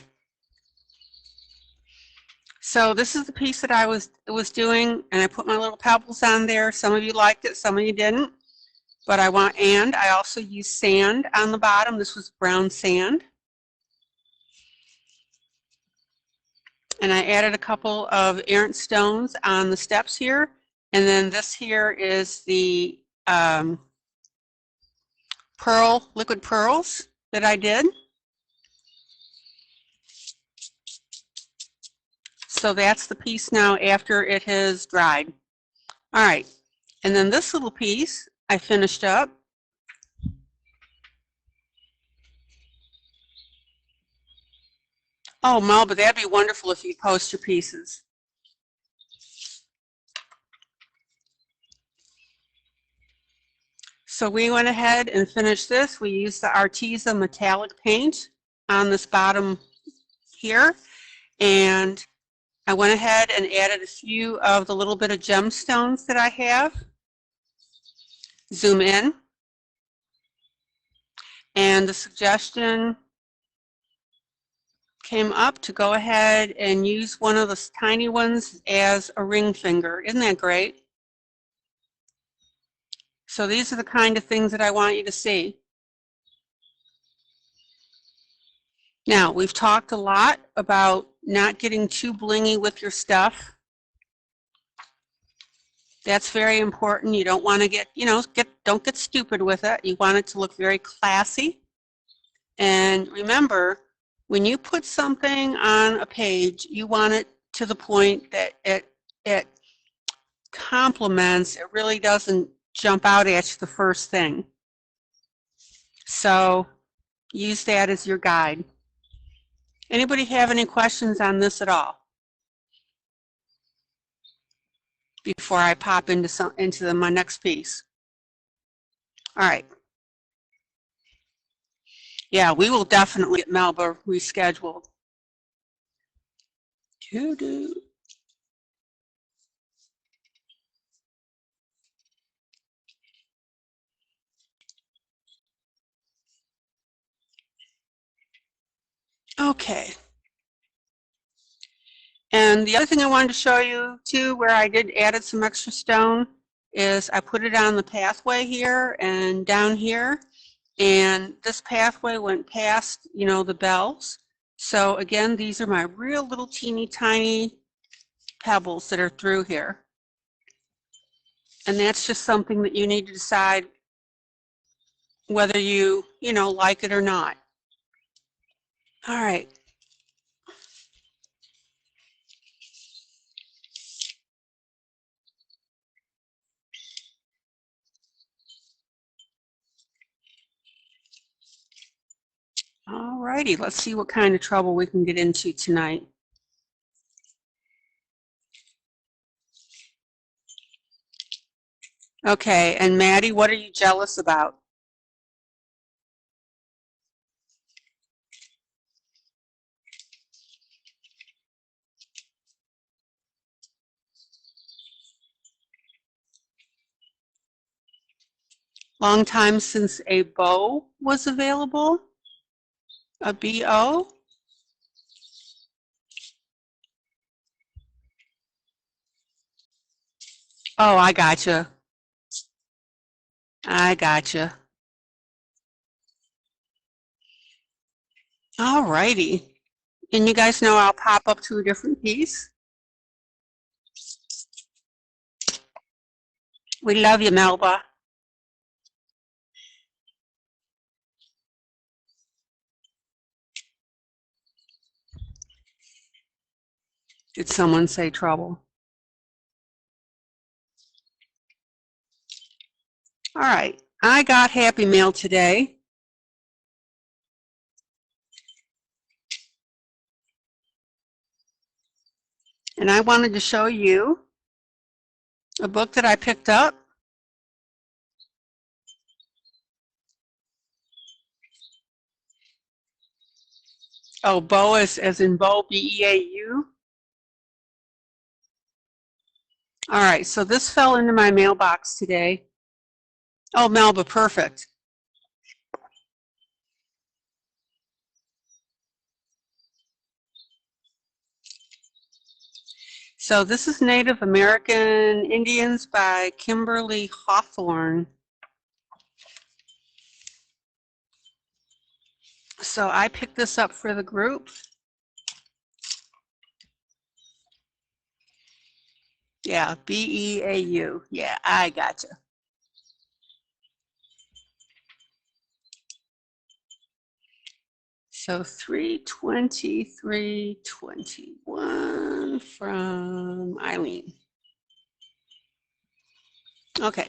So this is the piece that I was doing, and I put my little pebbles on there. Some of you liked it, some of you didn't. But I also used sand on the bottom. This was brown sand. And I added a couple of errant stones on the steps here. And then this here is the liquid pearls that I did. So that's the piece now after it has dried. All right, and then this little piece I finished up. Oh, Melba, that'd be wonderful if you post your pieces. So we went ahead and finished this. We used the Arteza metallic paint on this bottom here, and I went ahead and added a few of the little bit of gemstones that I have. Zoom in. And the suggestion came up to go ahead and use one of the tiny ones as a ring finger. Isn't that great? So these are the kind of things that I want you to see. Now, we've talked a lot about not getting too blingy with your stuff. That's very important. You don't want to get, don't get stupid with it. You want it to look very classy. And remember, when you put something on a page, you want it to the point that it complements, it really doesn't jump out at you the first thing. So use that as your guide. Anybody have any questions on this at all before I pop into my next piece? All right. Yeah, we will definitely get Melba rescheduled. Okay. And the other thing I wanted to show you too, where I added some extra stone, is I put it on the pathway here and down here. And this pathway went past, the bells. So again, these are my real little teeny tiny pebbles that are through here. And that's just something that you need to decide whether you, like it or not. All right. All righty, let's see what kind of trouble we can get into tonight. Okay, and Maddie, what are you jealous about? Long time since a bow was available? A B-O? Oh, I gotcha. I gotcha. All righty. And you guys know I'll pop up to a different piece. We love you, Melba. Did someone say trouble? All right, I got Happy Mail today. And I wanted to show you a book that I picked up. Oh, Beau as in Beau, B-E-A-U. All right, so this fell into my mailbox today. Oh, Melba, perfect. So this is Native American Indians by Kimberly Hawthorne. So I picked this up for the group. Yeah, B-E-A-U. Yeah, I gotcha. So 3/23/21 from ILene. Okay.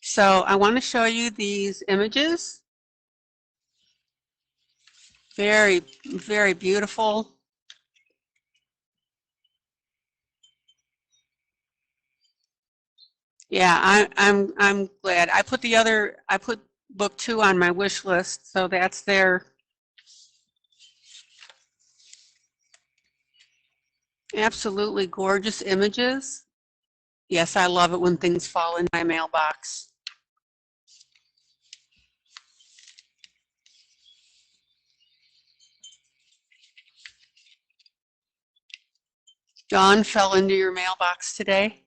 So I want to show you these images. Very, very beautiful. Yeah, I'm glad. I put book 2 on my wish list, so that's there. Absolutely gorgeous images. Yes, I love it when things fall in my mailbox. Dawn fell into your mailbox today?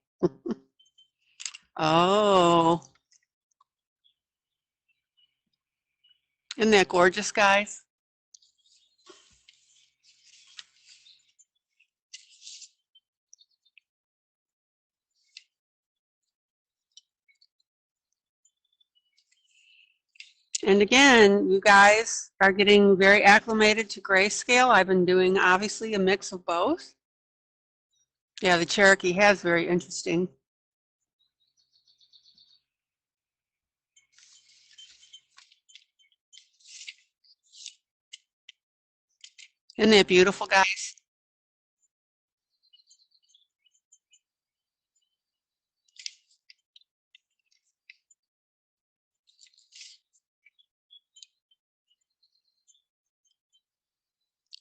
Oh, isn't that gorgeous, guys? And again, you guys are getting very acclimated to grayscale. I've been doing obviously a mix of both. Yeah, the Cherokee has very interesting. Isn't that beautiful, guys?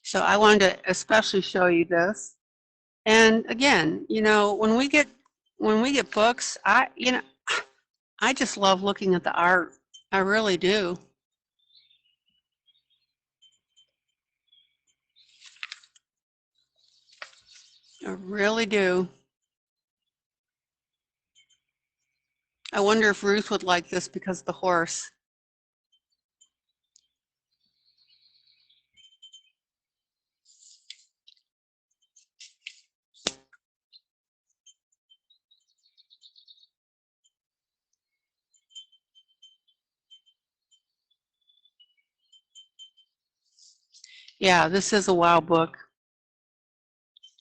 So I wanted to especially show you this. And again, you know, when we get books, I just love looking at the art. I really do. I really do. I wonder if Ruth would like this because of the horse. Yeah, this is a wow book.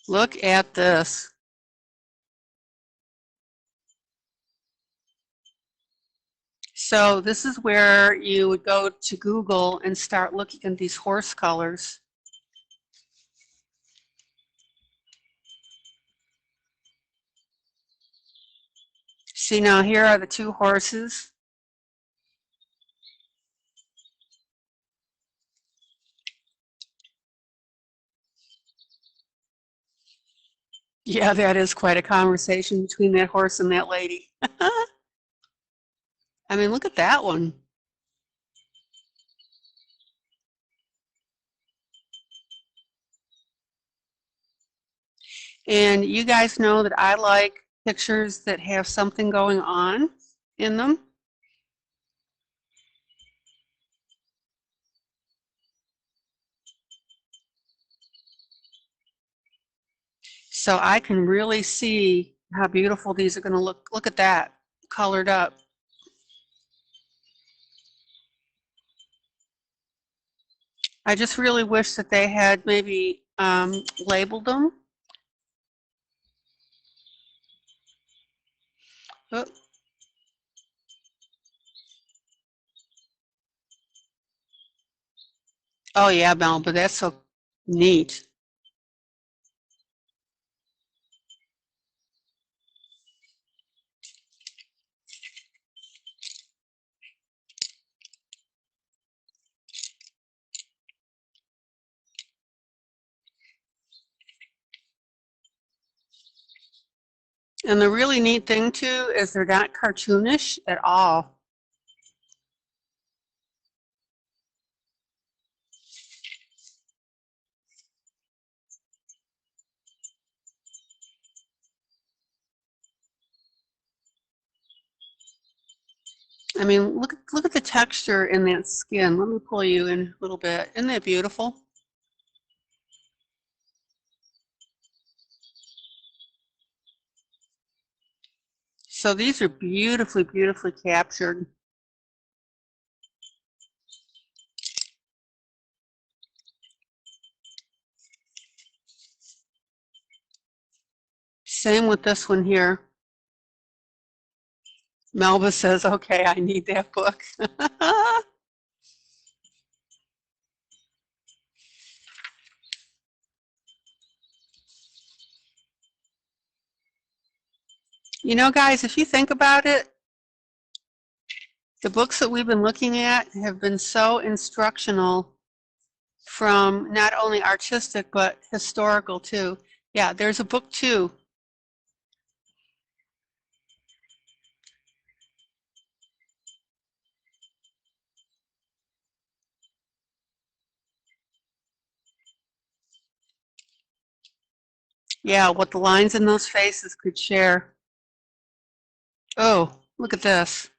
Look at this. So this is where you would go to Google and start looking at these horse colors. See, now here are the two horses. Yeah, that is quite a conversation between that horse and that lady. I mean, look at that one. And you guys know that I like pictures that have something going on in them. So I can really see how beautiful these are going to look. Look at that, colored up. I just really wish that they had maybe labeled them. Oh, oh yeah, Melba, that's so neat. And the really neat thing too is they're not cartoonish at all. I mean, look at the texture in that skin. Let me pull you in a little bit. Isn't that beautiful? So these are beautifully, beautifully captured. Same with this one here. Melba says, okay, I need that book. You know, guys, if you think about it, the books that we've been looking at have been so instructional from not only artistic, but historical too. Yeah, there's a book too. Yeah, what the lines in those faces could share. Oh, look at this.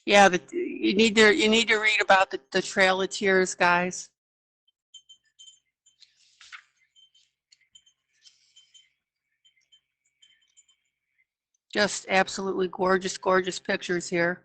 Yeah, you need to read about the Trail of Tears, guys. Just absolutely gorgeous, gorgeous pictures here.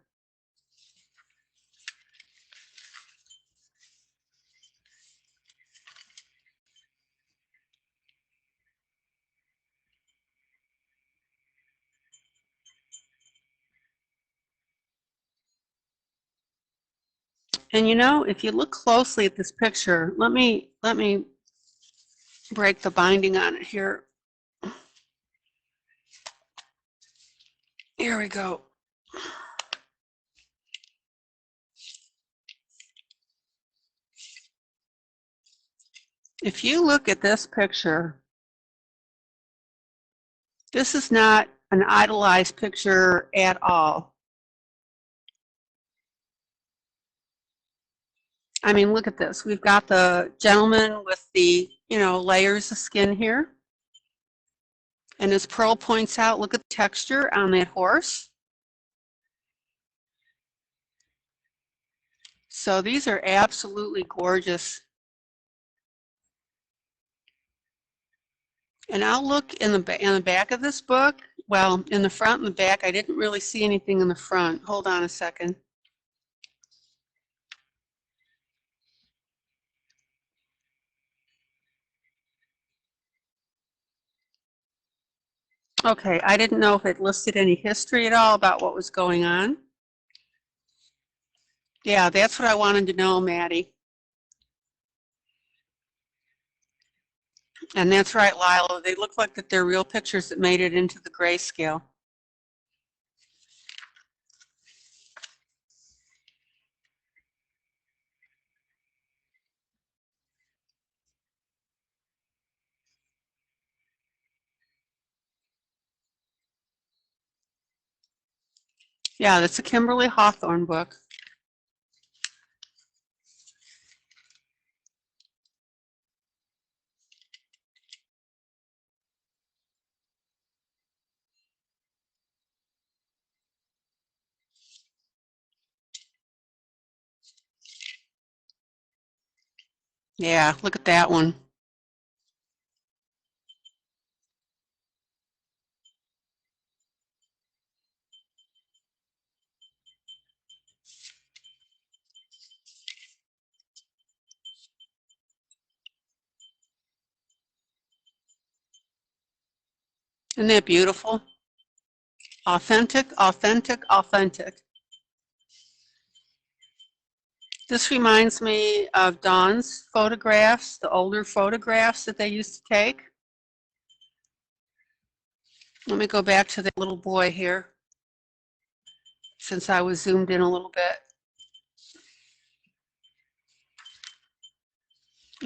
And you know, if you look closely at this picture, let me break the binding on it here. Here we go. If you look at this picture, this is not an idolized picture at all. I mean, look at this. We've got the gentleman with the, you know, layers of skin here. And as Pearl points out, look at the texture on that horse. So these are absolutely gorgeous. And I'll look in the back of this book. Well, in the front and the back, I didn't really see anything in the front. Hold on a second. Okay, I didn't know if it listed any history at all about what was going on. Yeah, that's what I wanted to know, Maddie. And that's right, Lila. They look like that they're real pictures that made it into the grayscale. Yeah, that's a Kimberly Hawthorne book. Yeah, look at that one. Isn't that beautiful? Authentic, authentic, authentic. This reminds me of Dawn's photographs, the older photographs that they used to take. Let me go back to the little boy here, since I was zoomed in a little bit.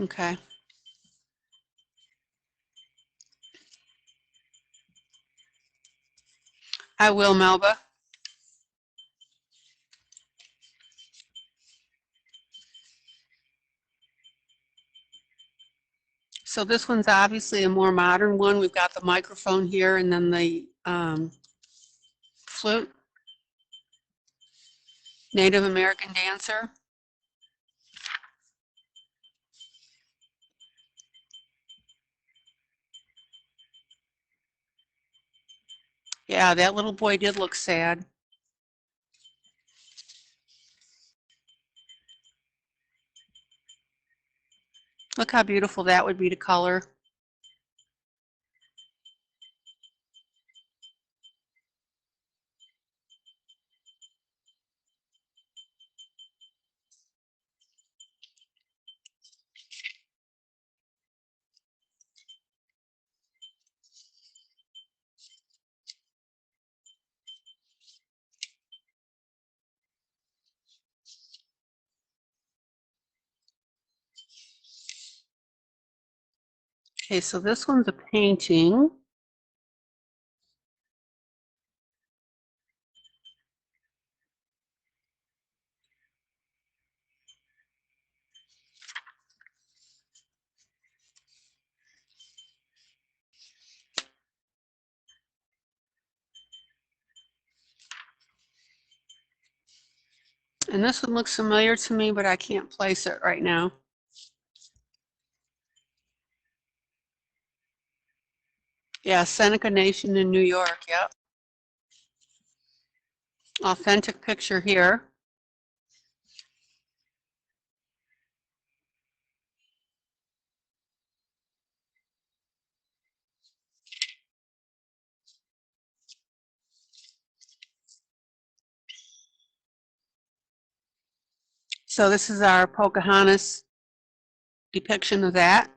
Okay. I will, Melba. So this one's obviously a more modern one. We've got the microphone here and then the flute. Native American dancer. Yeah, that little boy did look sad. Look how beautiful that would be to color. Okay, so this one's a painting. And this one looks familiar to me, but I can't place it right now. Yeah, Seneca Nation in New York, yep. Authentic picture here. So this is our Pocahontas depiction of that.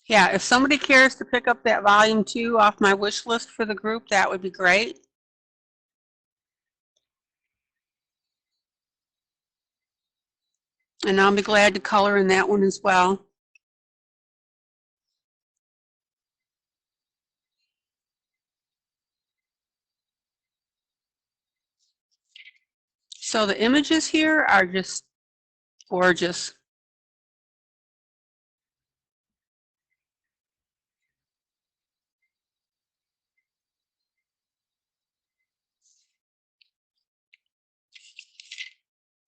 Yeah, if somebody cares to pick up that volume 2 off my wish list for the group, that would be great. And I'll be glad to color in that one as well. So the images here are just gorgeous.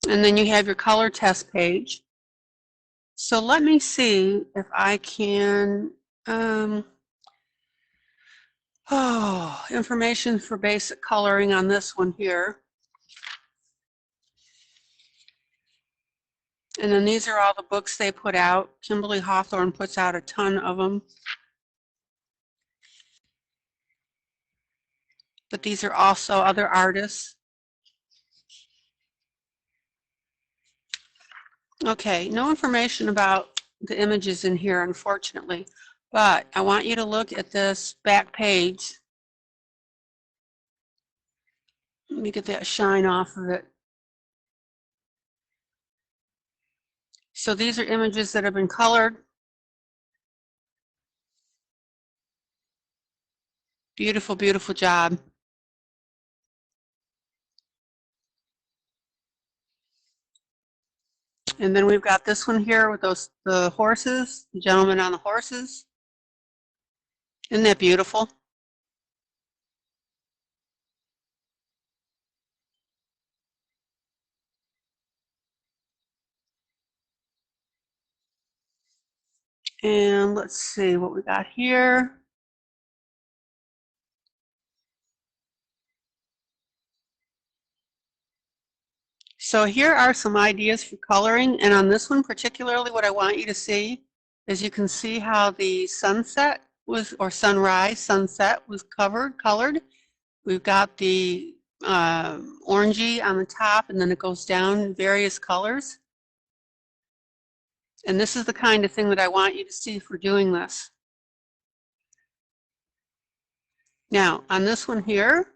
And then you have your color test page. So let me see if I can, information for basic coloring on this one here. And then these are all the books they put out. Kimberly Hawthorne puts out a ton of them. But these are also other artists. Okay, no information about the images in here, unfortunately. But I want you to look at this back page. Let me get that shine off of it. So these are images that have been colored. Beautiful, beautiful job. And then we've got this one here with the horses, the gentleman on the horses. Isn't that beautiful? And let's see what we got here. So here are some ideas for coloring, and on this one particularly, what I want you to see is you can see how the sunset was, or sunrise, sunset was colored. We've got the orangey on the top, and then it goes down in various colors. And this is the kind of thing that I want you to see for doing this. Now, on this one here,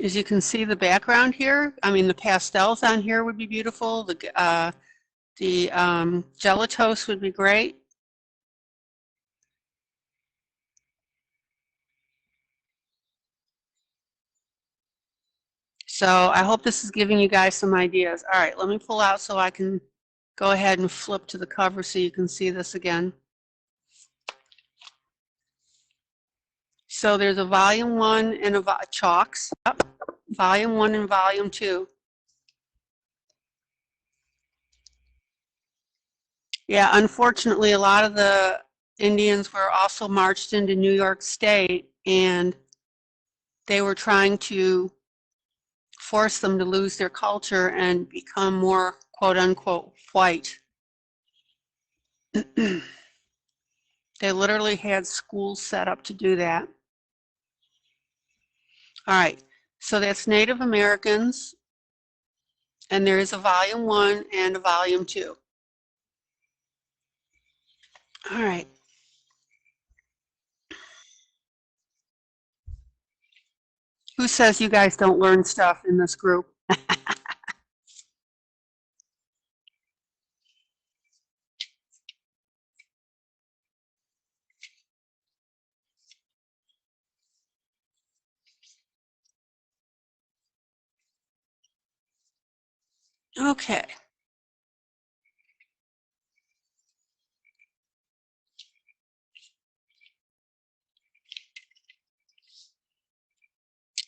as you can see the background here, I mean the pastels on here would be beautiful. The gelatos would be great. So I hope this is giving you guys some ideas. All right, let me pull out so I can go ahead and flip to the cover so you can see this again. So there's a volume 1 and a chalks. Yep. Volume 1 and volume 2. Yeah, unfortunately, a lot of the Indians were also marched into New York State, and they were trying to force them to lose their culture and become more quote unquote white. They literally had schools set up to do that. All right, so that's Native Americans, and there is a volume 1 and a volume 2. All right. Who says you guys don't learn stuff in this group? Okay.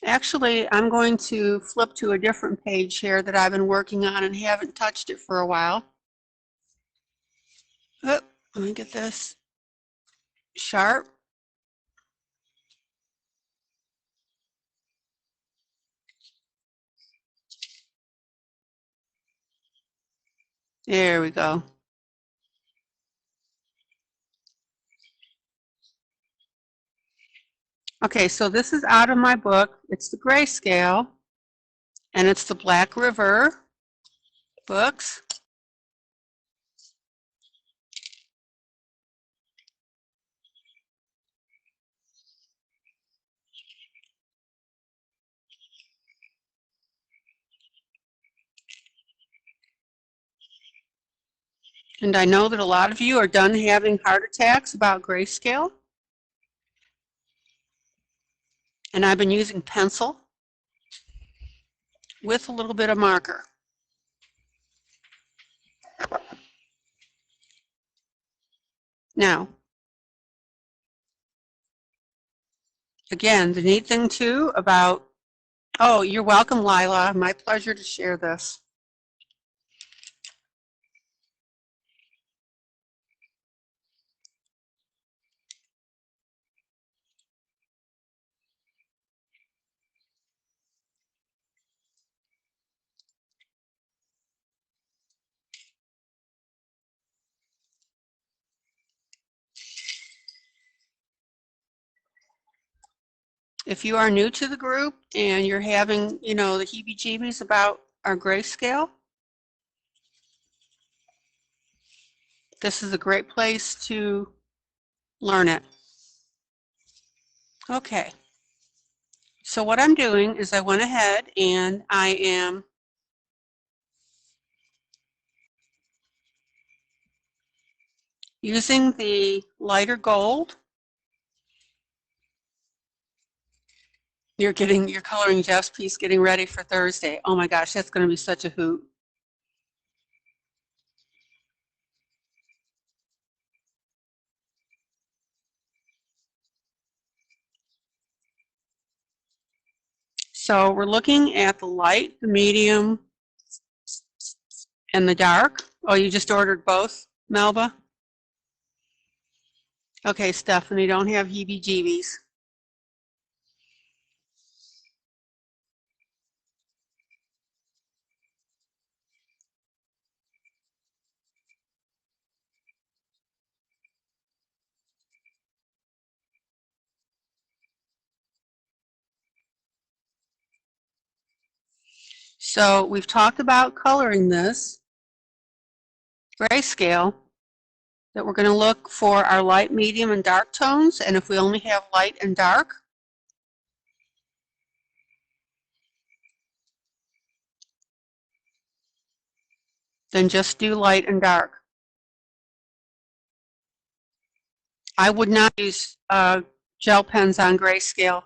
Actually, I'm going to flip to a different page here that I've been working on and haven't touched it for a while. Oh, let me get this sharp. There we go. Okay, so this is out of my book. It's the grayscale, and it's the Black River books. And I know that a lot of you are done having heart attacks about grayscale. And I've been using pencil with a little bit of marker. Now, again, the neat thing too about, oh, you're welcome, Lila. My pleasure to share this. If you are new to the group and you're having, you know, the heebie-jeebies about our grayscale, this is a great place to learn it. Okay. So what I'm doing is I went ahead and I am using the lighter gold. You're coloring Jeff's piece, getting ready for Thursday. Oh my gosh, that's going to be such a hoot. So we're looking at the light, the medium, and the dark. Oh, you just ordered both, Melba? Okay, Stephanie, don't have heebie-jeebies. So we've talked about coloring this grayscale, that we're going to look for our light, medium, and dark tones. And if we only have light and dark, then just do light and dark. I would not use gel pens on grayscale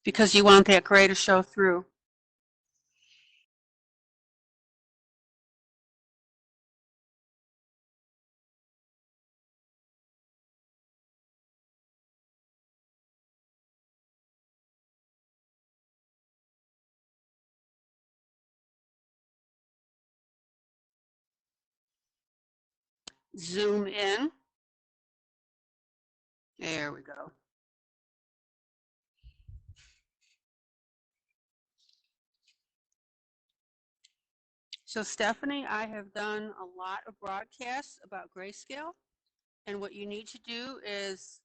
because you want that gray to show through. Zoom in. There we go. So Stephanie, I have done a lot of broadcasts about grayscale, And what you need to do is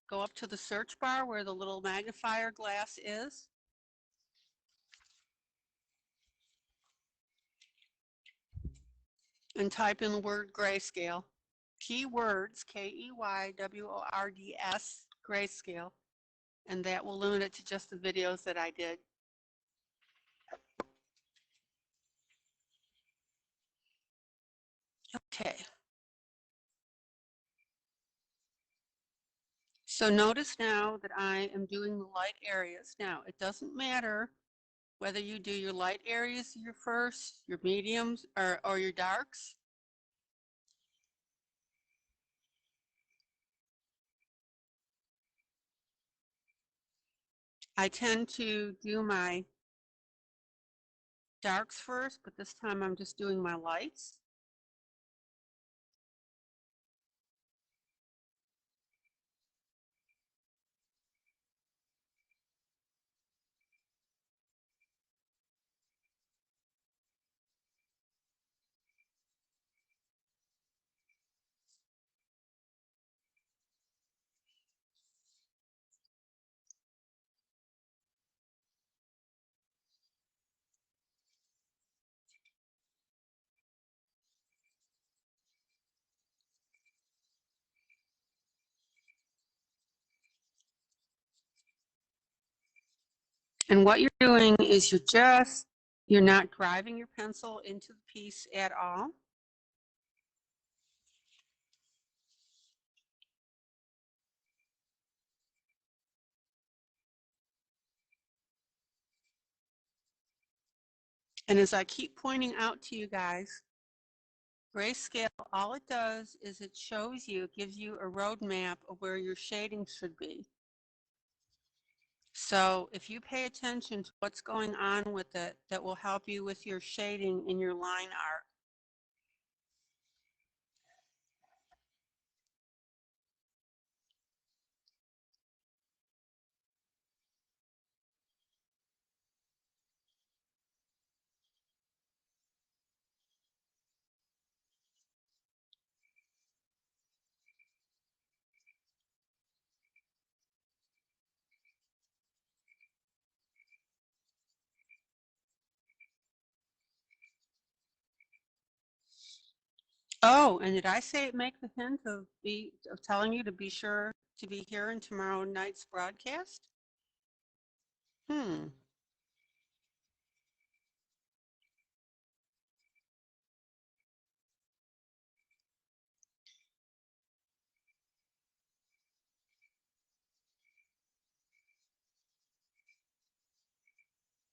go up to the search bar where the little magnifier glass is. And type in the word grayscale. Keywords, Keywords, grayscale. And that will limit it to just the videos that I did. Okay. So notice now that I am doing the light areas. Now, it doesn't matter whether you do your light areas your first, your mediums, or your darks. I tend to do my darks first, but this time I'm just doing my lights. And what you're doing is you're not driving your pencil into the piece at all. And as I keep pointing out to you guys, grayscale, all it does is it shows you, it gives you a roadmap of where your shading should be. So if you pay attention to what's going on with it, that will help you with your shading in your line art. Oh, and did I say make the hint of telling you to be sure to be here in tomorrow night's broadcast?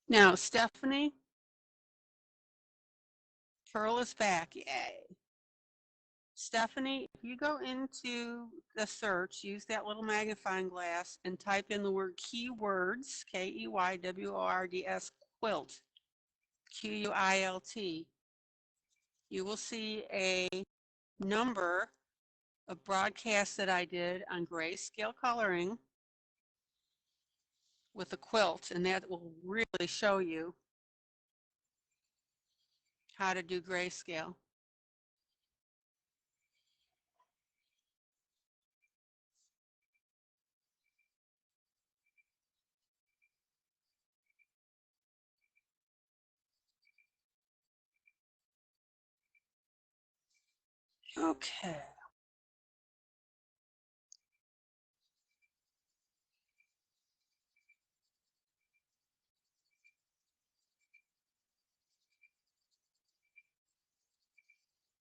Now, Stephanie, Pearl is back. Yay. Stephanie, if you go into the search, use that little magnifying glass and type in the word keywords, Keywords, quilt, Quilt. You will see a number of broadcasts that I did on grayscale coloring with a quilt, and that will really show you how to do grayscale. Okay.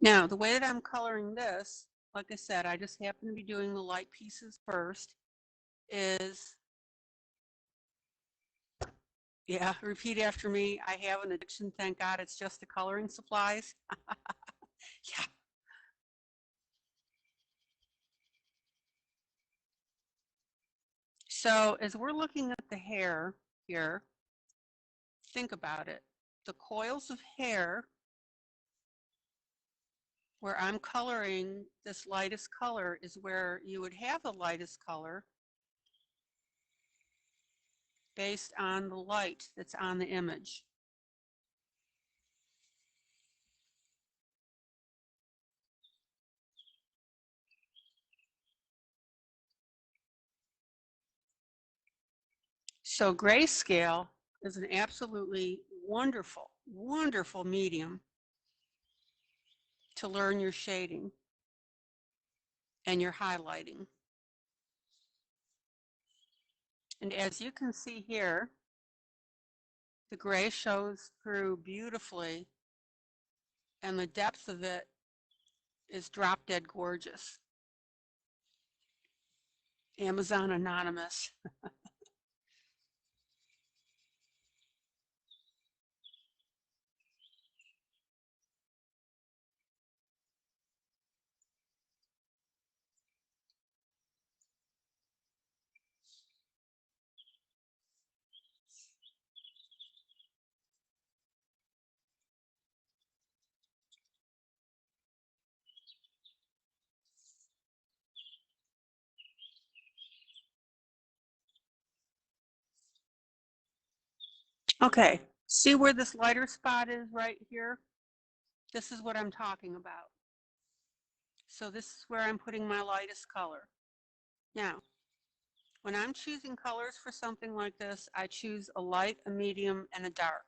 Now, the way that I'm coloring this, like I said, I just happen to be doing the light pieces first, is, yeah, repeat after me. I have an addiction, thank God it's just the coloring supplies. Yeah. So as we're looking at the hair here, think about it. The coils of hair where I'm coloring this lightest color is where you would have the lightest color based on the light that's on the image. So grayscale is an absolutely wonderful, wonderful medium to learn your shading and your highlighting. And as you can see here, the gray shows through beautifully, and the depth of it is drop dead gorgeous. Amazon Anonymous. Okay, see where this lighter spot is right here? This is what I'm talking about. So this is where I'm putting my lightest color. Now, when I'm choosing colors for something like this, I choose a light, a medium, and a dark.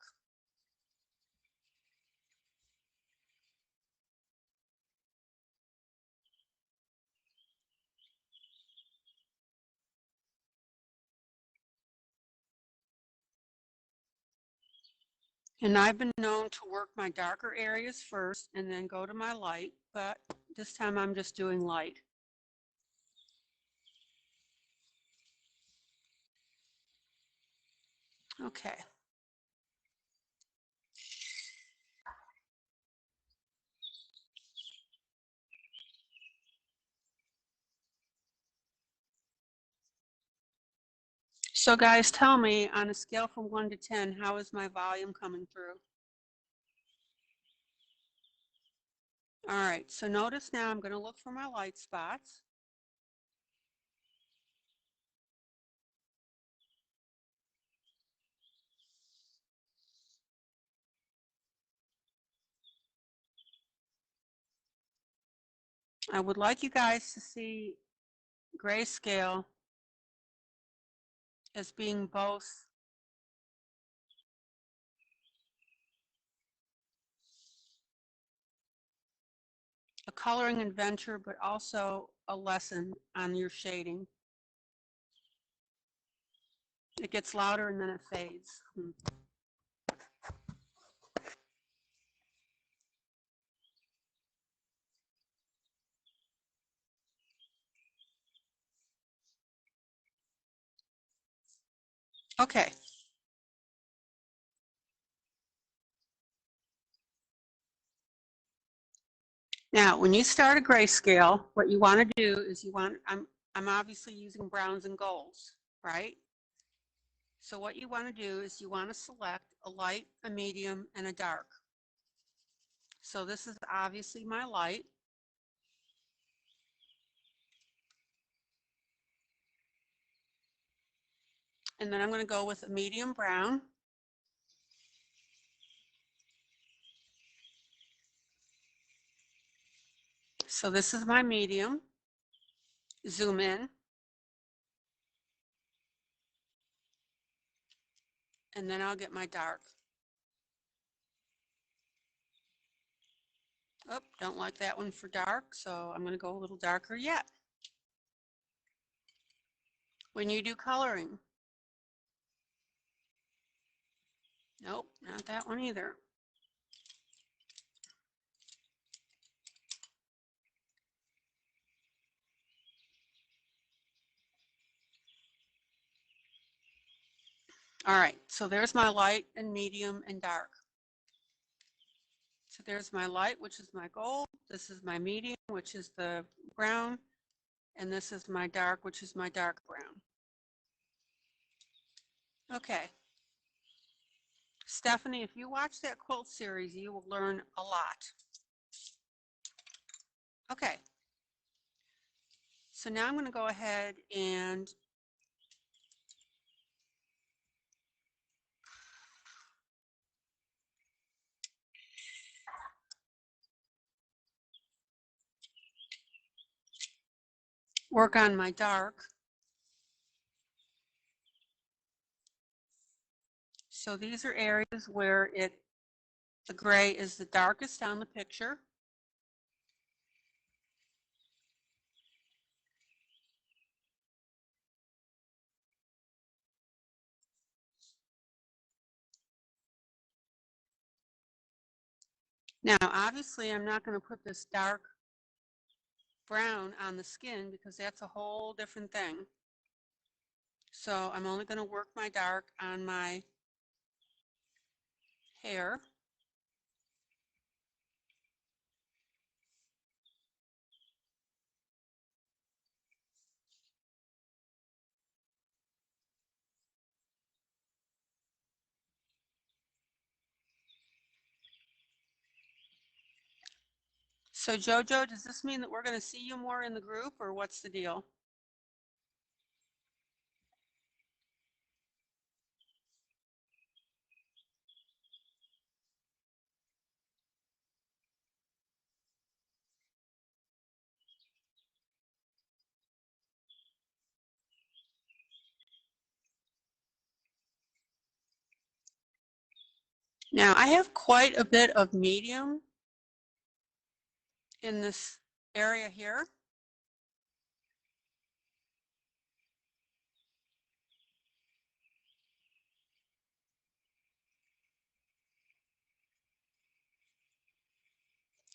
And I've been known to work my darker areas first and then go to my light, but this time I'm just doing light. Okay. So guys, tell me on a scale from 1 to 10, how is my volume coming through? All right, so notice now I'm going to look for my light spots. I would like you guys to see grayscale as being both a coloring adventure, but also a lesson on your shading. It gets louder and then it fades. Okay. Now, when you start a grayscale, what you want to do is I'm obviously using browns and golds, right? So what you want to do is you want to select a light, a medium, and a dark. So this is obviously my light. And then I'm going to go with a medium brown. So this is my medium. Zoom in. And then I'll get my dark. Oh, don't like that one for dark, so I'm going to go a little darker yet. When you do coloring, nope, not that one either. All right, so there's my light and medium and dark. So there's my light, which is my gold. This is my medium, which is the brown. And this is my dark, which is my dark brown. Okay. Stephanie, if you watch that quilt series, you will learn a lot. Okay. So now I'm going to go ahead and work on my dark. So these are areas where the gray is the darkest on the picture. Now, obviously, I'm not going to put this dark brown on the skin because that's a whole different thing. So I'm only going to work my dark on my hair. So Jojo, does this mean that we're going to see you more in the group, or what's the deal? Now, I have quite a bit of medium in this area here.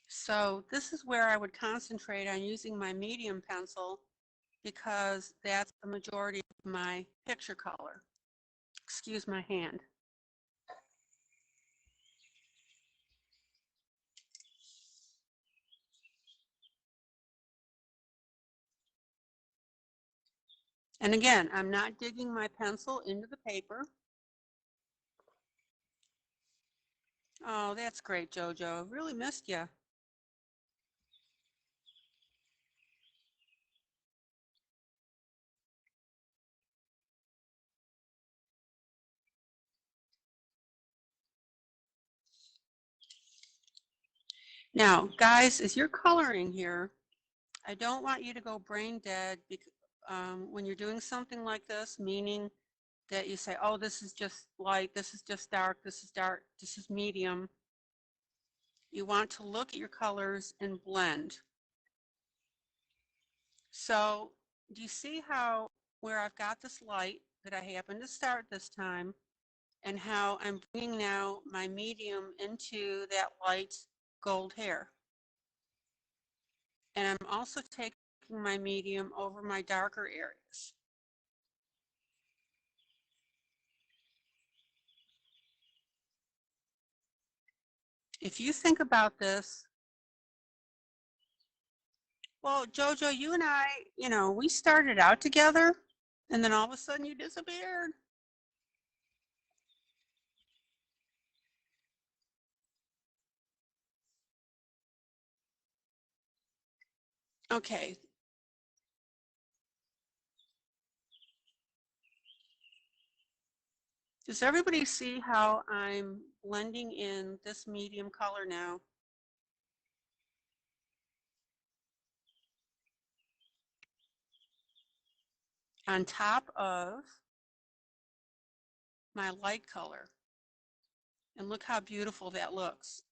So this is where I would concentrate on using my medium pencil because that's the majority of my picture color. Excuse my hand. And again, I'm not digging my pencil into the paper. Oh, that's great, Jojo. Really missed you. Now, guys, as you're coloring here, I don't want you to go brain dead when you're doing something like this, meaning that you say, oh, this is just light, this is just dark, this is medium. You want to look at your colors and blend. So do you see how where I've got this light that I happen to start this time and how I'm bringing now my medium into that light gold hair? And I'm also taking my medium over my darker areas. If you think about this, well, Jojo, you and I, we started out together and then all of a sudden you disappeared. Okay. Does everybody see how I'm blending in this medium color now? On top of my light color. And look how beautiful that looks.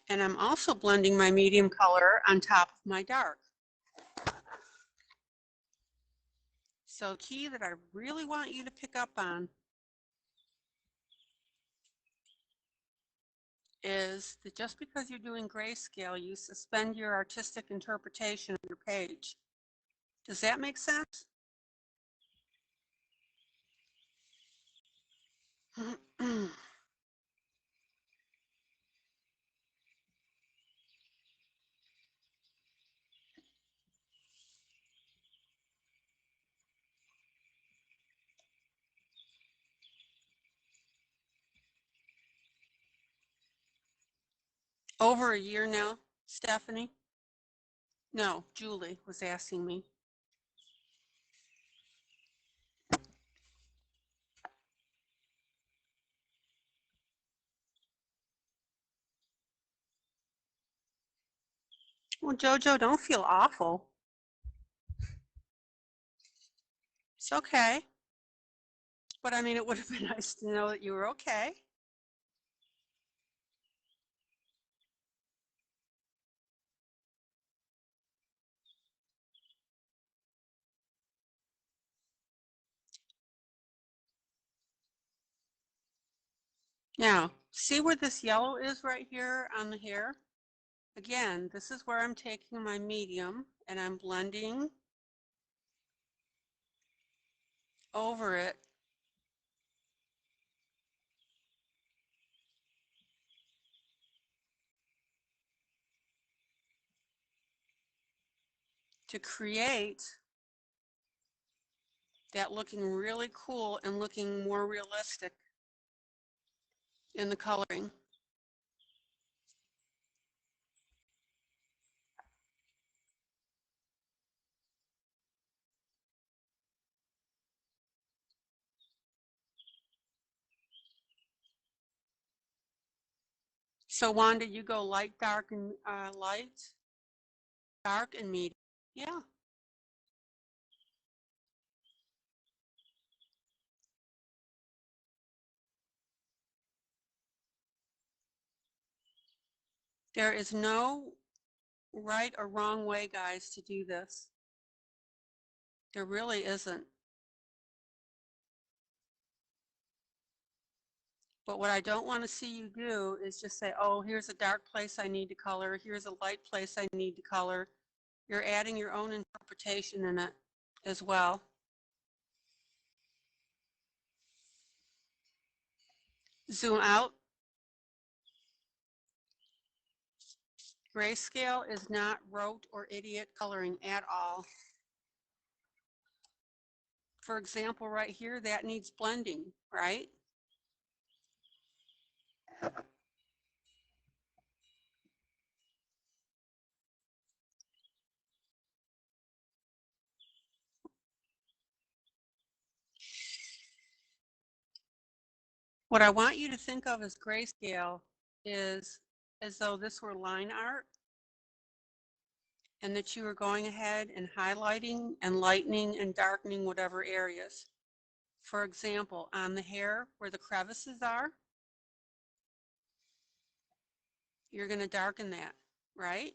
And I'm also blending my medium color on top of my dark. So key that I really want you to pick up on is that just because you're doing grayscale, you suspend your artistic interpretation of your page. Does that make sense? Over a year now, Stephanie? No, Julie was asking me. Well, Jojo, don't feel awful. It's okay. But I mean, it would have been nice to know that you were okay. Now, see where this yellow is right here on the hair? Again, this is where I'm taking my medium and I'm blending over it to create that looking really cool and looking more realistic in the coloring. So Wanda, you go light, dark, and light, dark, and medium. Yeah. There is no right or wrong way, guys, to do this. There really isn't. But what I don't want to see you do is just say, oh, here's a dark place I need to color. Here's a light place I need to color. You're adding your own interpretation in it as well. Zoom out. Grayscale is not rote or idiot coloring at all. For example, right here, that needs blending, right? What I want you to think of as grayscale is as though this were line art and that you were going ahead and highlighting and lightening and darkening whatever areas. For example, on the hair where the crevices are, you're going to darken that, right?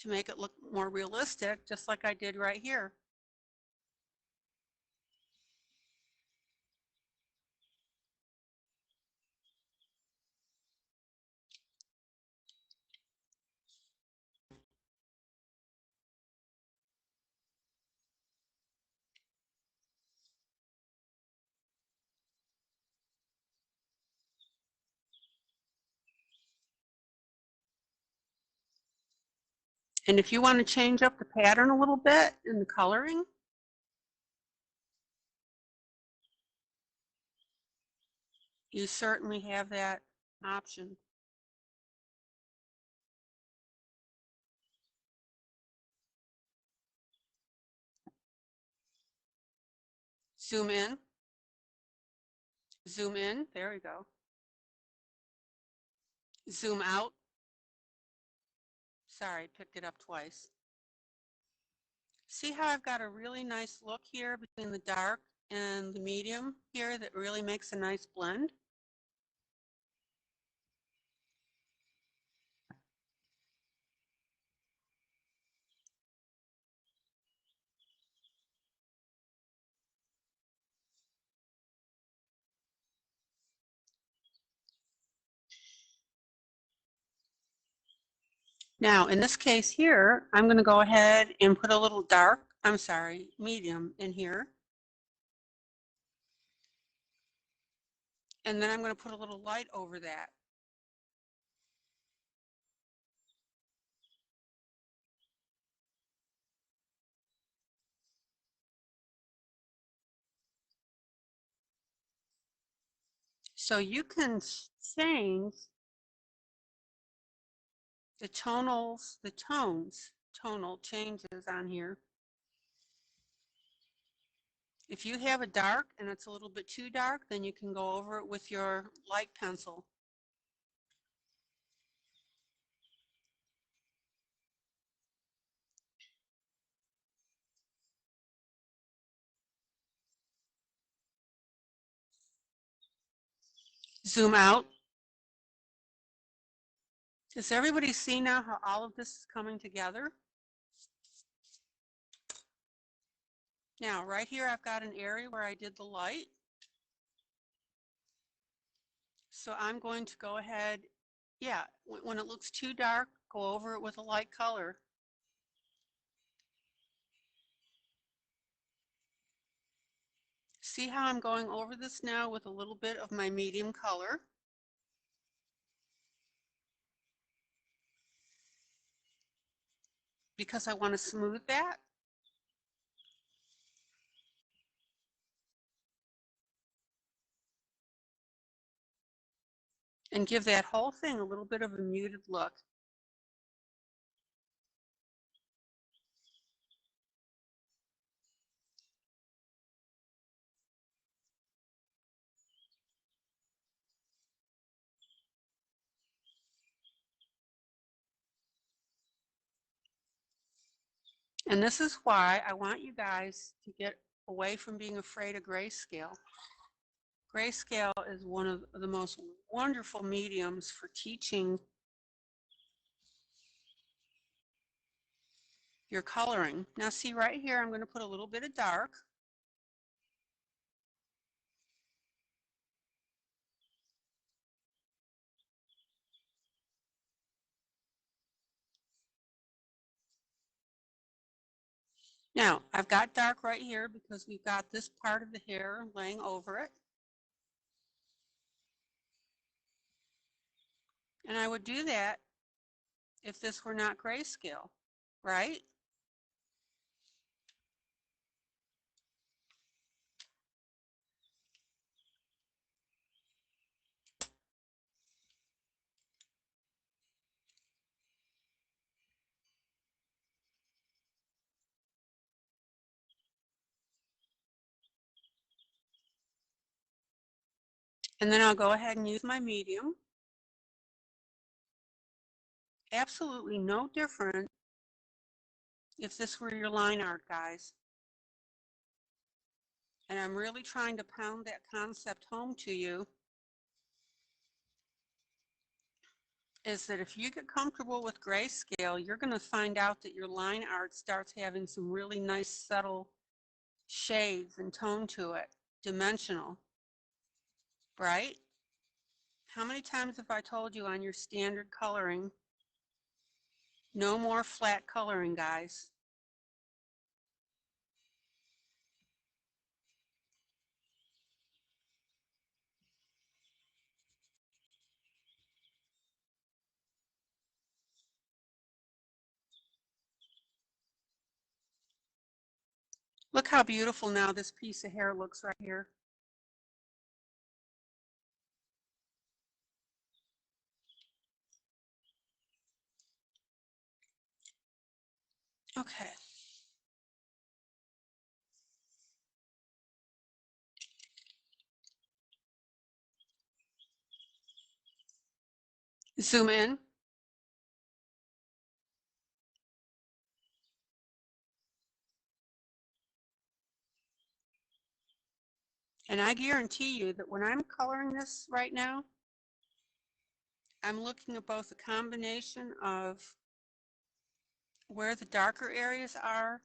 To make it look more realistic, just like I did right here. And if you want to change up the pattern a little bit in the coloring, you certainly have that option. Zoom in. Zoom in. There we go. Zoom out. Sorry, picked it up twice. See how I've got a really nice look here between the dark and the medium here that really makes a nice blend? Now, in this case here, I'm going to go ahead and put a little medium in here. And then I'm going to put a little light over that. So you can change the tonal changes on here. If you have a dark and it's a little bit too dark, then you can go over it with your light pencil. Zoom out. Does everybody see now how all of this is coming together? Now, right here, I've got an area where I did the light. So I'm going to go ahead, yeah, when it looks too dark, go over it with a light color. See how I'm going over this now with a little bit of my medium color? Because I want to smooth that. And give that whole thing a little bit of a muted look. And this is why I want you guys to get away from being afraid of grayscale. Grayscale is one of the most wonderful mediums for teaching your coloring. Now see right here, I'm going to put a little bit of dark. Now, I've got dark right here because we've got this part of the hair laying over it. And I would do that if this were not grayscale, right? And then I'll go ahead and use my medium. Absolutely no different if this were your line art, guys. And I'm really trying to pound that concept home to you, is that if you get comfortable with grayscale, you're going to find out that your line art starts having some really nice subtle shades and tone to it, dimensional, right? How many times have I told you on your standard coloring, no more flat coloring, guys? Look how beautiful now this piece of hair looks right here. Okay. Zoom in. And I guarantee you that when I'm coloring this right now, I'm looking at both a combination of where the darker areas are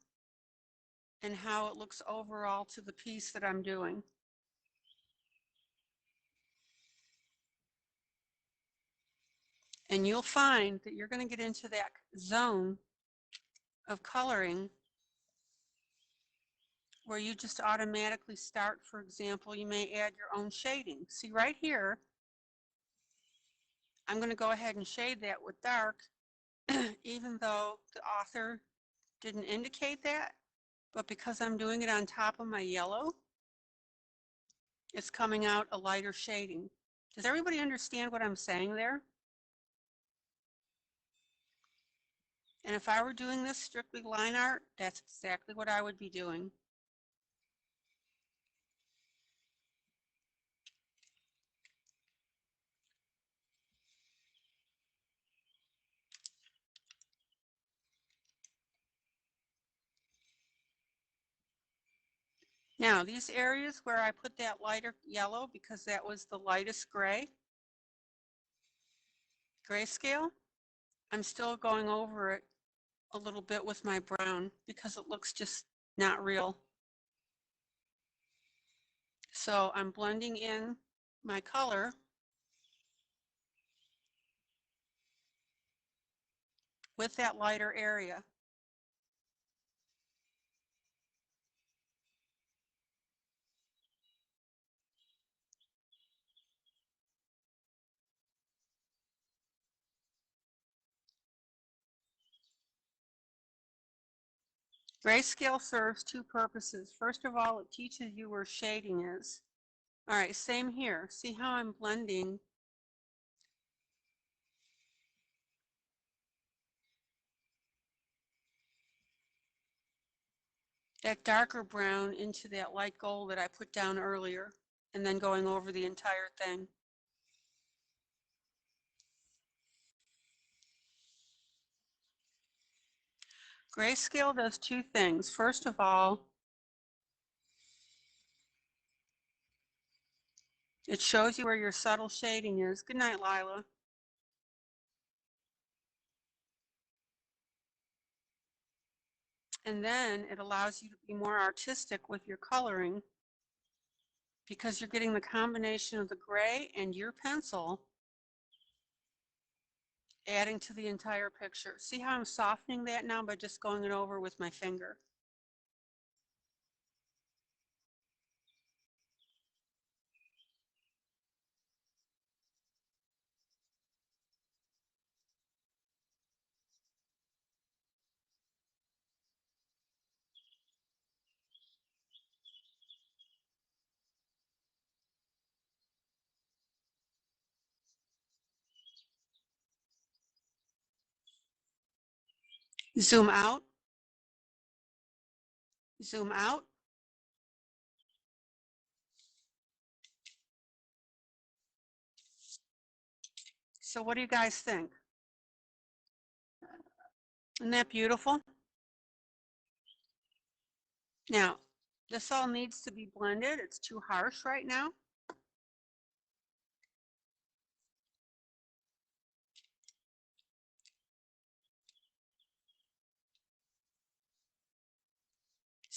and how it looks overall to the piece that I'm doing. And you'll find that you're going to get into that zone of coloring where you just automatically start. For example, you may add your own shading. See right here, I'm going to go ahead and shade that with dark, even though the author didn't indicate that, but because I'm doing it on top of my yellow, it's coming out a lighter shading. Does everybody understand what I'm saying there? And if I were doing this strictly line art, that's exactly what I would be doing. Now, these areas where I put that lighter yellow, because that was the lightest grayscale, I'm still going over it a little bit with my brown because it looks just not real. So I'm blending in my color with that lighter area. Grayscale serves two purposes. First of all, it teaches you where shading is. All right, same here. See how I'm blending that darker brown into that light gold that I put down earlier, and then going over the entire thing. Grayscale does two things. First of all, it shows you where your subtle shading is. Good night, Lila. And then it allows you to be more artistic with your coloring because you're getting the combination of the gray and your pencil adding to the entire picture. See how I'm softening that now by just going it over with my finger? Zoom out, zoom out. So what do you guys think? Isn't that beautiful? Now, this all needs to be blended. It's too harsh right now.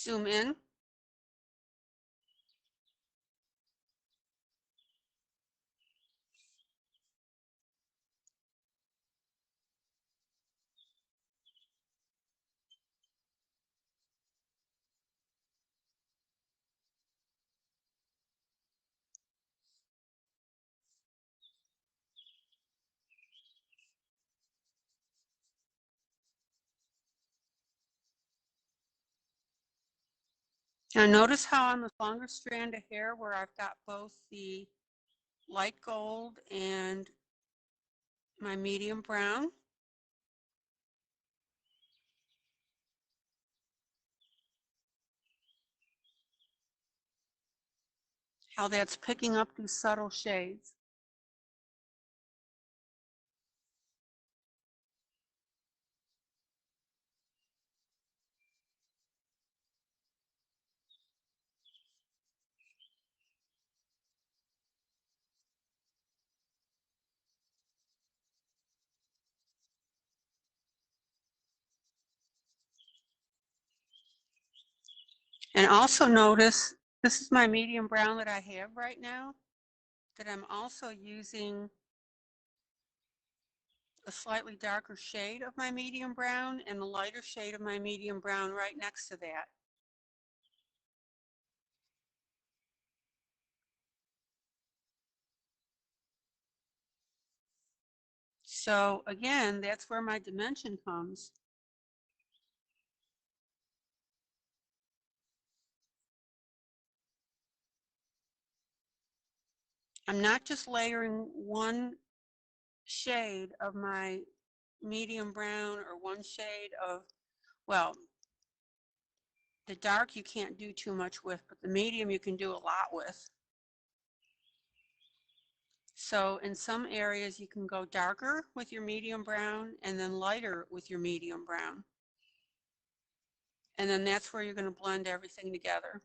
Zoom in. Now notice how on the longer strand of hair where I've got both the light gold and my medium brown. How that's picking up these subtle shades. And also notice, this is my medium brown that I have right now, that I'm also using a slightly darker shade of my medium brown and the lighter shade of my medium brown right next to that. So again, that's where my dimension comes. I'm not just layering one shade of my medium brown or one shade of, well, the dark you can't do too much with, but the medium you can do a lot with. So in some areas you can go darker with your medium brown and then lighter with your medium brown. And then that's where you're going to blend everything together.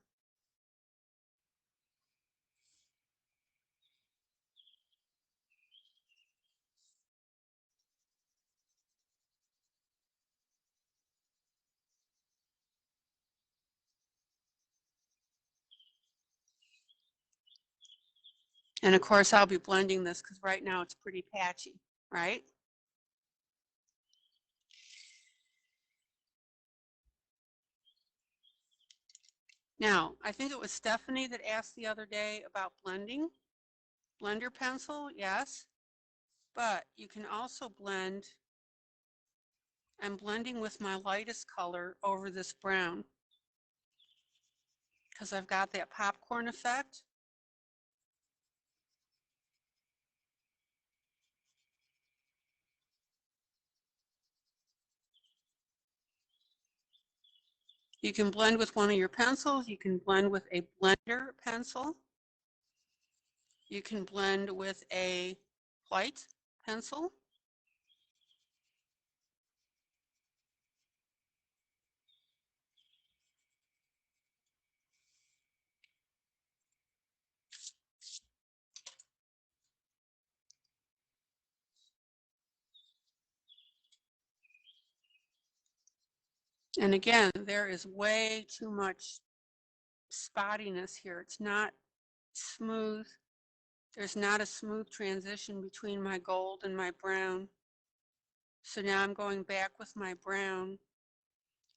And of course, I'll be blending this because right now it's pretty patchy, right? Now, I think it was Stephanie that asked the other day about blending. Blender pencil, yes, but you can also blend. I'm blending with my lightest color over this brown because I've got that popcorn effect. You can blend with one of your pencils. You can blend with a blender pencil. You can blend with a white pencil. And again, there is way too much spottiness here. It's not smooth. There's not a smooth transition between my gold and my brown. So now I'm going back with my brown.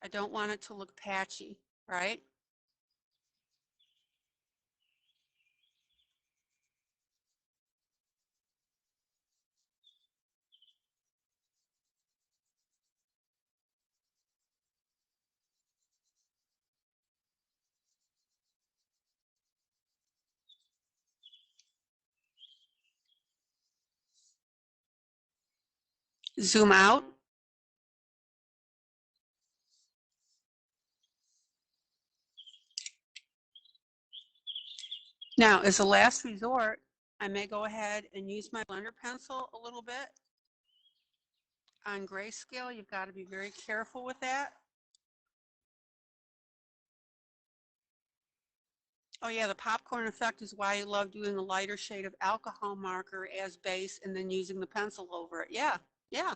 I don't want it to look patchy, right? Zoom out. Now, as a last resort, I may go ahead and use my blender pencil a little bit. On grayscale, you've got to be very careful with that. Oh yeah, the popcorn effect is why I love doing a lighter shade of alcohol marker as base and then using the pencil over it. Yeah, yeah.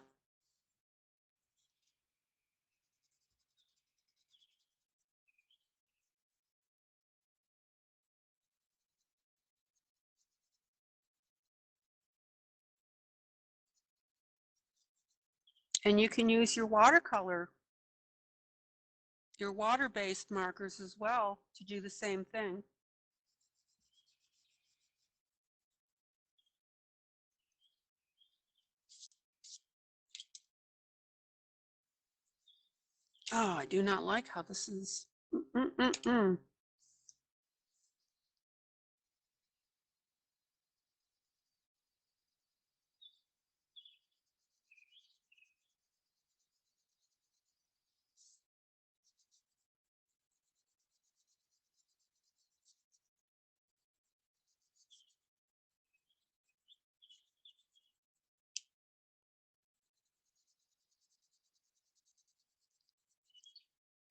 And you can use your watercolor, your water-based markers as well to do the same thing. Oh, I do not like how this is.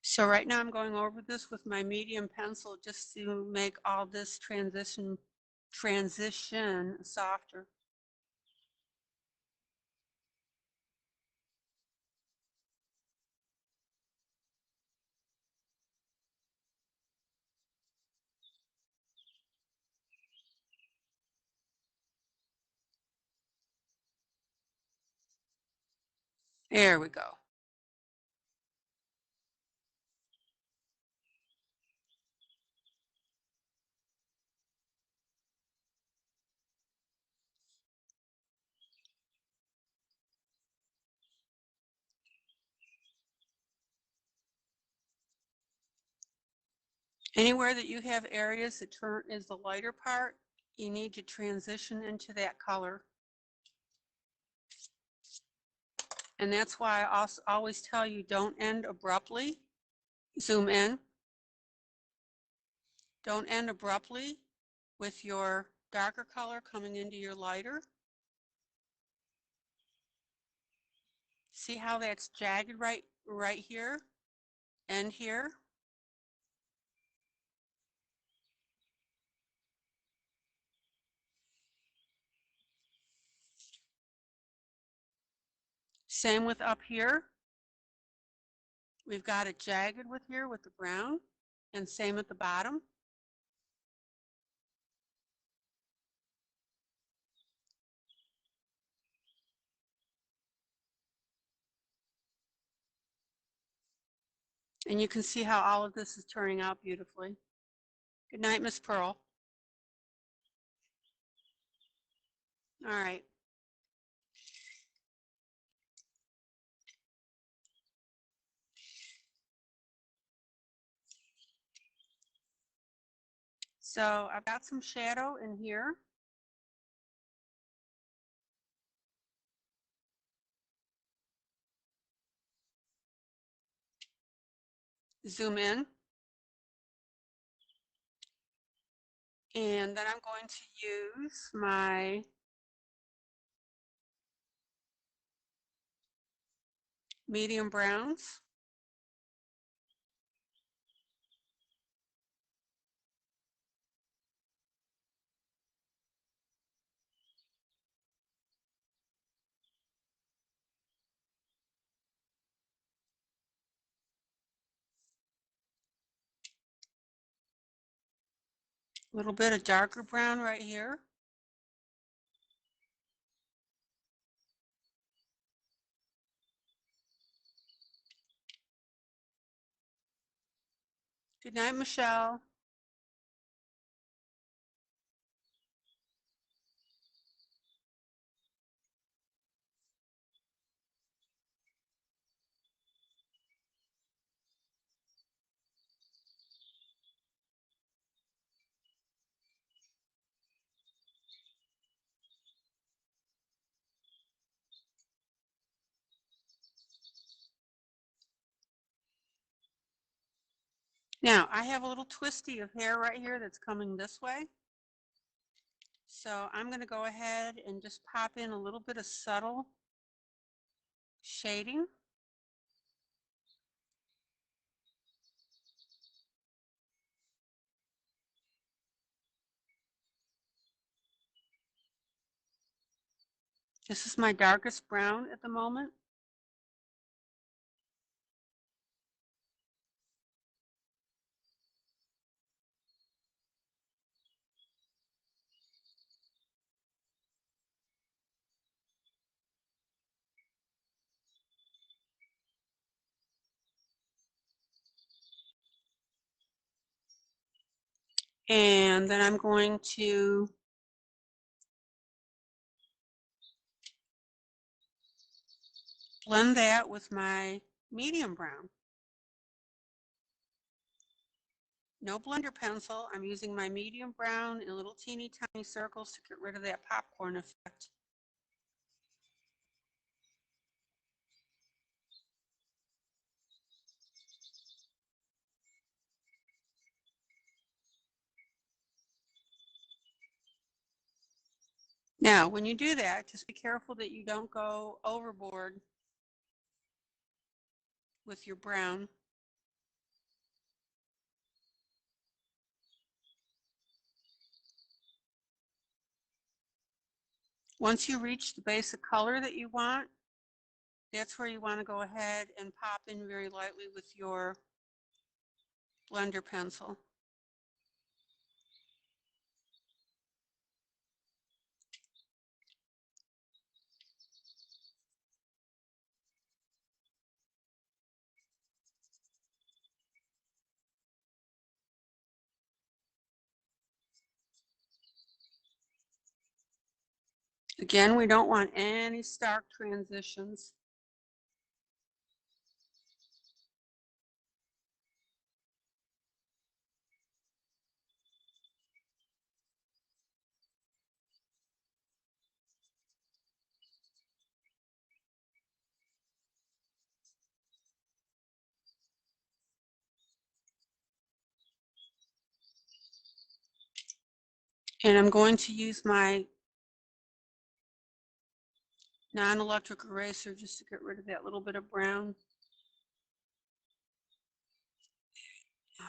So right now I'm going over this with my medium pencil just to make all this transition softer. There we go. Anywhere that you have areas that is the lighter part, you need to transition into that color. And that's why I also always tell you don't end abruptly. Zoom in. Don't end abruptly with your darker color coming into your lighter. See how that's jagged right here and here? Same with up here. We've got it jagged with here with the brown, and same at the bottom. And you can see how all of this is turning out beautifully. Good night, Miss Pearl. All right. So I've got some shadow in here. Zoom in. And then I'm going to use my medium browns. A little bit of darker brown right here. Good night, Michelle. Now, I have a little twisty of hair right here that's coming this way. So I'm going to go ahead and just pop in a little bit of subtle shading. This is my darkest brown at the moment. And then I'm going to blend that with my medium brown. No blender pencil. I'm using my medium brown in little teeny tiny circles to get rid of that popcorn effect. Now, when you do that, just be careful that you don't go overboard with your brown. Once you reach the basic color that you want, that's where you want to go ahead and pop in very lightly with your blender pencil. Again, we don't want any stark transitions. And I'm going to use my non-electric eraser just to get rid of that little bit of brown.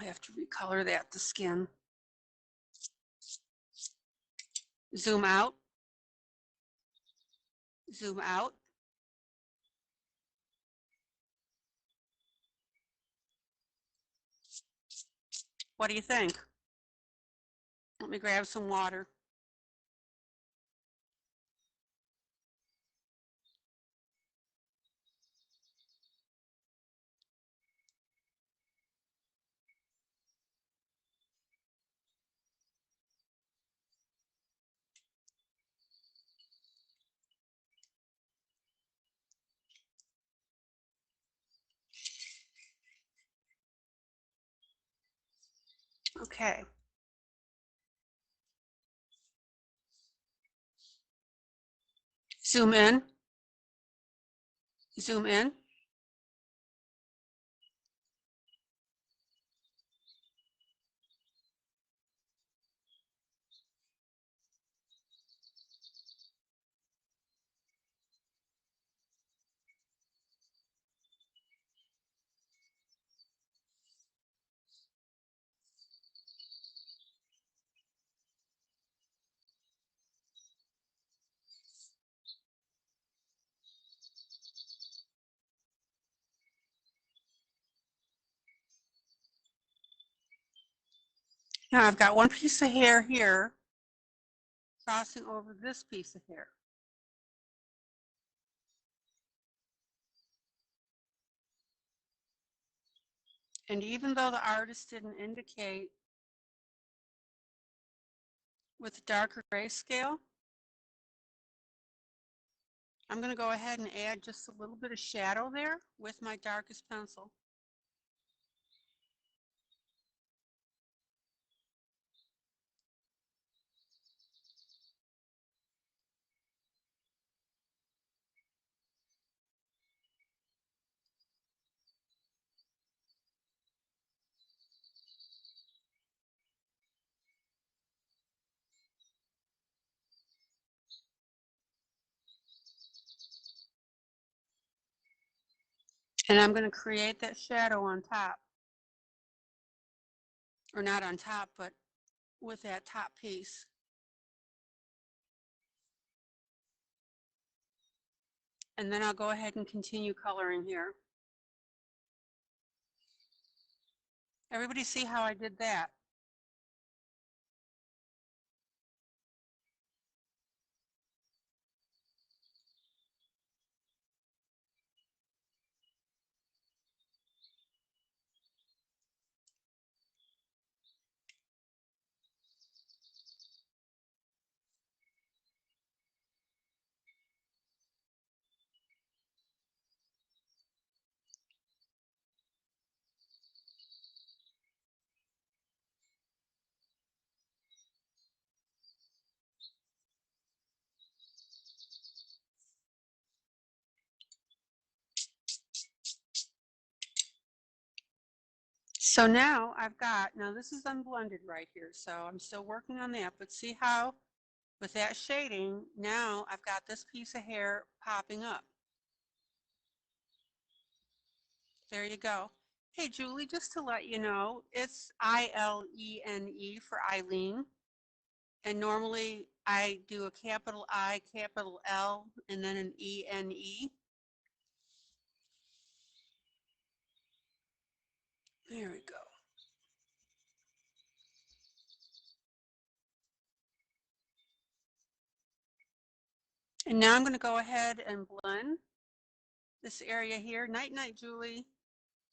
I have to recolor that, the skin. Zoom out. Zoom out. What do you think? Let me grab some water. Okay. Zoom in. Zoom in. Now I've got one piece of hair here crossing over this piece of hair. And even though the artist didn't indicate with the darker grayscale, I'm going to go ahead and add just a little bit of shadow there with my darkest pencil. And I'm going to create that shadow on top. Or not on top, but with that top piece. And then I'll go ahead and continue coloring here. Everybody see how I did that? So now now this is unblended right here, so I'm still working on that, but see how with that shading, now I've got this piece of hair popping up. There you go. Hey, Julie, just to let you know, it's ILENE for ILene. And normally I do a capital I, capital L, and then an ENE. There we go. And now I'm going to go ahead and blend this area here. Night, night, Julie.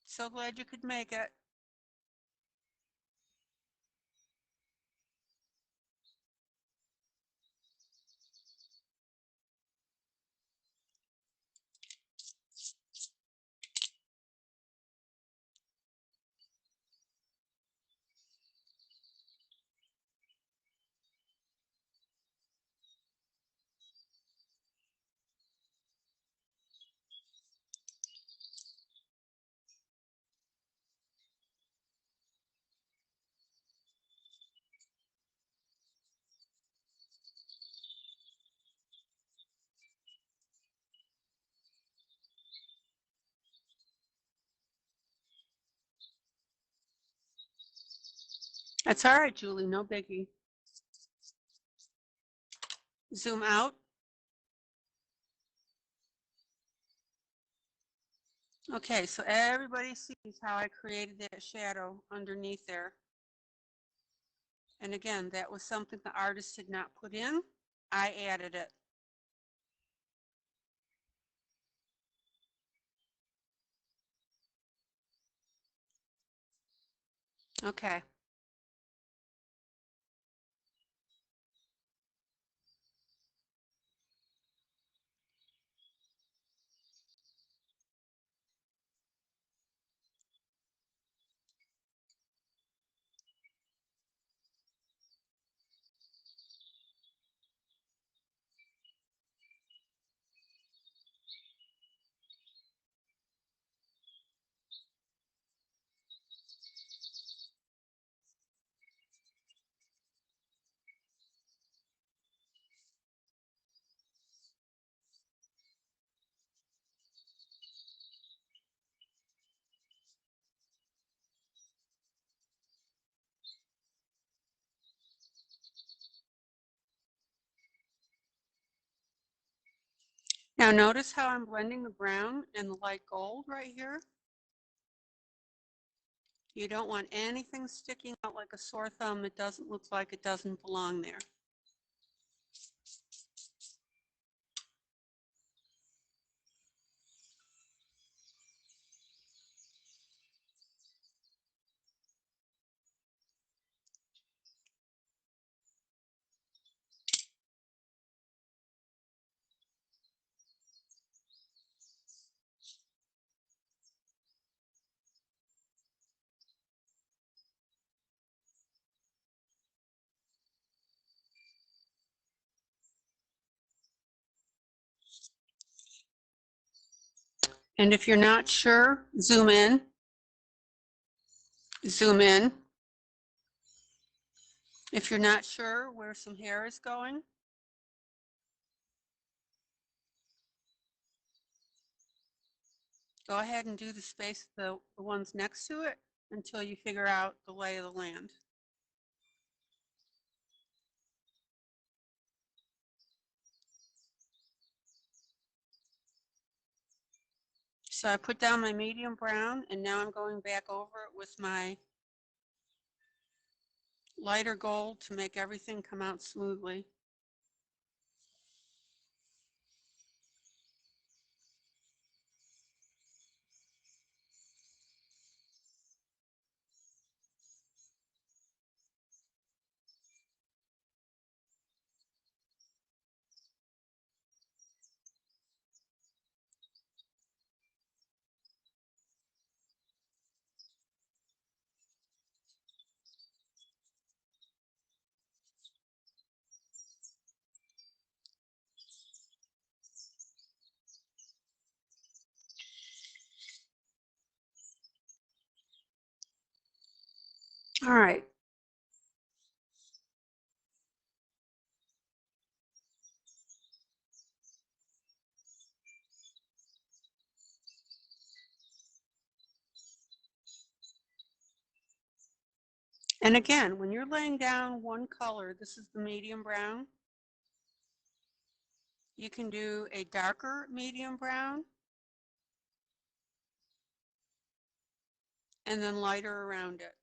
So glad you could make it. That's all right, Julie, no biggie. Zoom out. Okay, so everybody sees how I created that shadow underneath there. And again, that was something the artist did not put in. I added it. Okay. Now notice how I'm blending the brown and the light gold right here. You don't want anything sticking out like a sore thumb that doesn't look like it doesn't belong there. And if you're not sure, zoom in, zoom in. If you're not sure where some hair is going, go ahead and do the space, the ones next to it, until you figure out the lay of the land. So I put down my medium brown, and now I'm going back over it with my lighter gold to make everything come out smoothly. All right. And again, when you're laying down one color, this is the medium brown. You can do a darker medium brown and then lighter around it.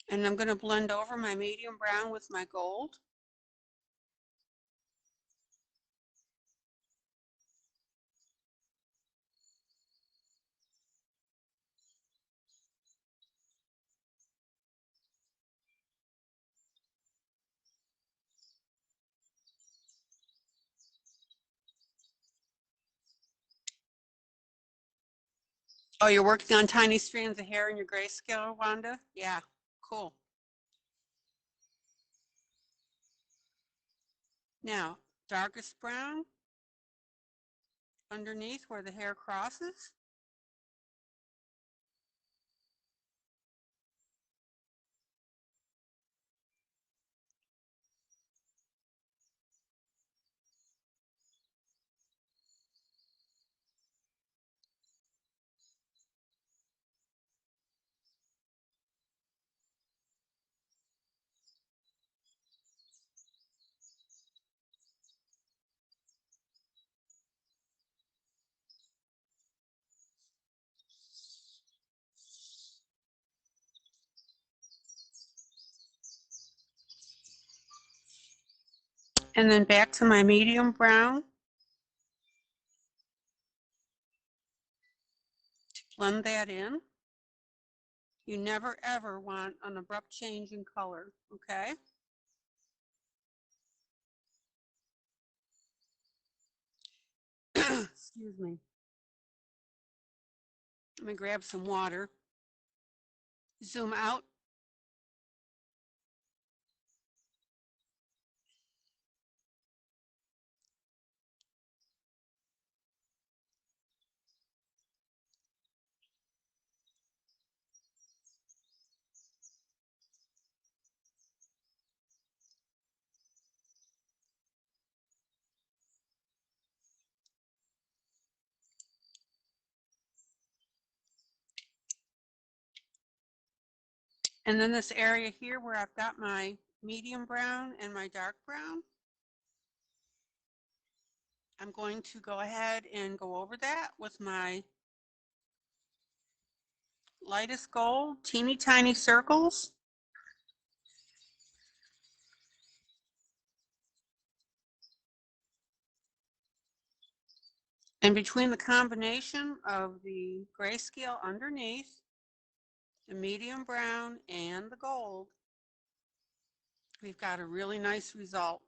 And I'm going to blend over my medium brown with my gold. Oh, you're working on tiny strands of hair in your grayscale, Wanda? Yeah, cool. Now, darkest brown underneath where the hair crosses. And then back to my medium brown. Blend that in. You never ever want an abrupt change in color, okay? Excuse me. Let me grab some water. Zoom out. And then this area here where I've got my medium brown and my dark brown, I'm going to go ahead and go over that with my lightest gold, teeny tiny circles. And between the combination of the grayscale underneath, the medium brown, and the gold, we've got a really nice result.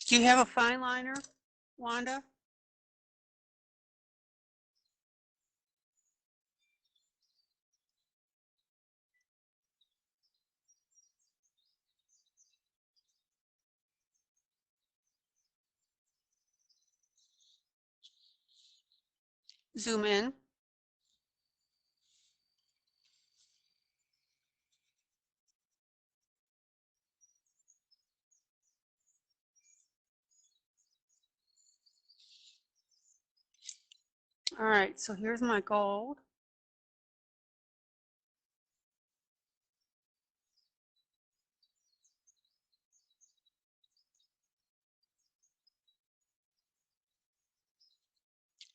Do you have a fine liner, Wanda? Zoom in. All right, so here's my gold.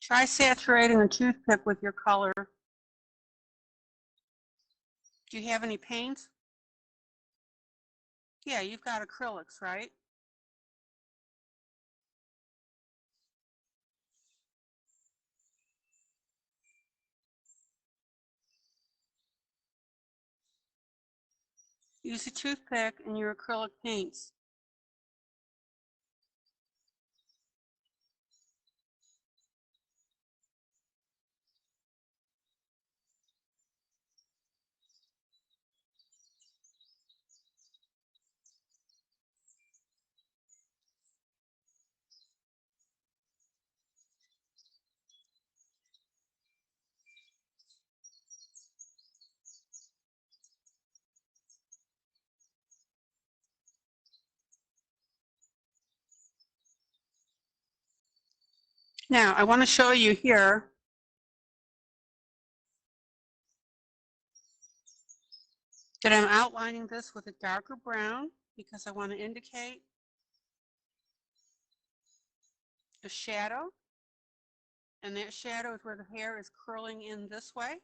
Try saturating a toothpick with your color. Do you have any paint? Yeah, you've got acrylics, right? Use a toothpick and your acrylic paints. Now, I want to show you here that I'm outlining this with a darker brown because I want to indicate a shadow, and that shadow is where the hair is curling in this way.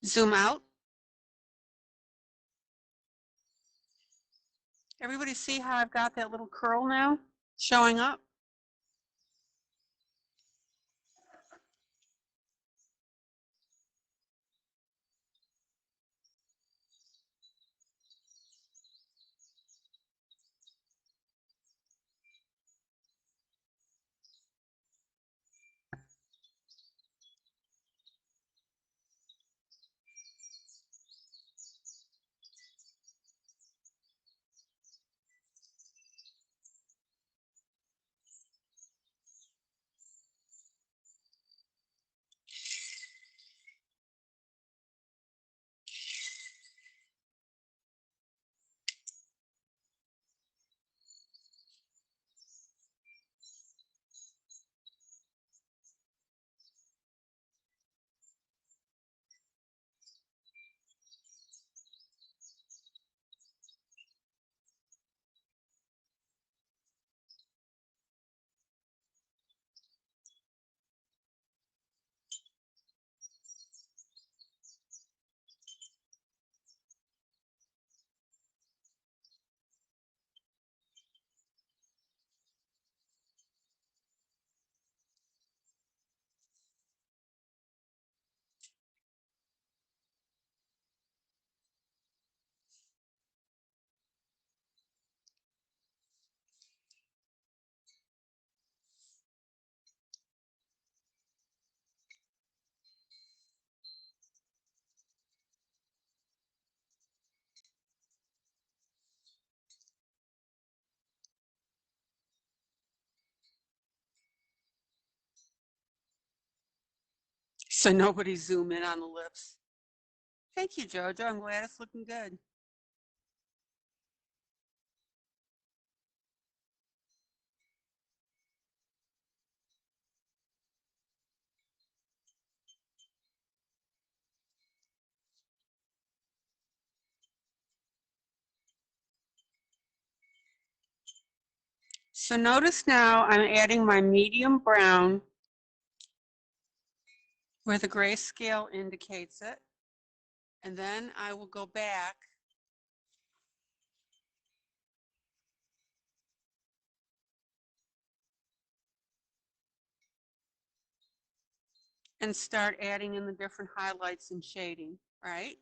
Zoom out. Everybody see how I've got that little curl now showing up? So nobody zoom in on the lips. Thank you, Jojo. I'm glad it's looking good. So notice now I'm adding my medium brown where the grayscale indicates it. And then I will go back and start adding in the different highlights and shading, right?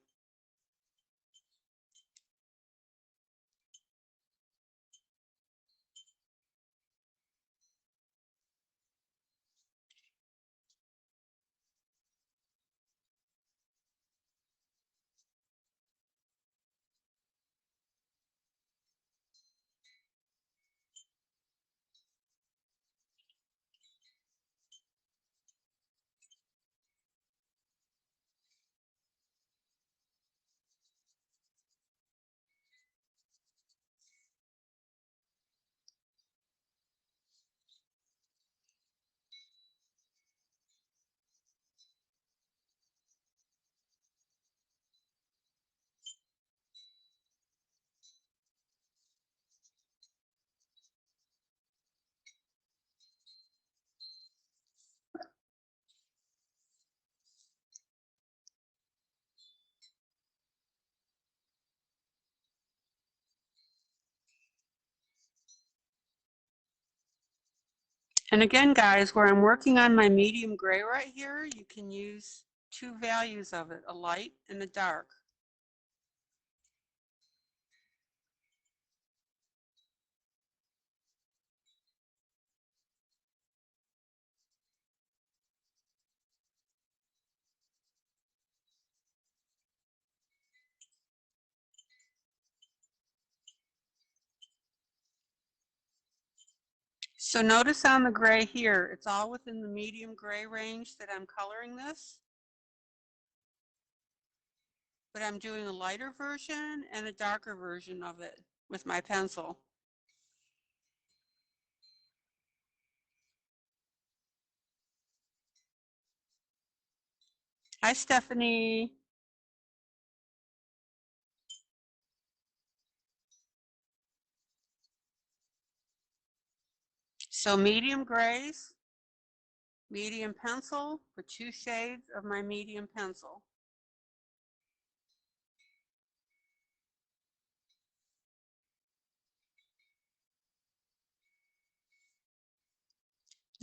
And again, guys, where I'm working on my medium gray right here, you can use two values of it, a light and a dark. So notice on the gray here, it's all within the medium gray range that I'm coloring this. But I'm doing a lighter version and a darker version of it with my pencil. Hi, Stephanie. So medium grays, medium pencil for two shades of my medium pencil.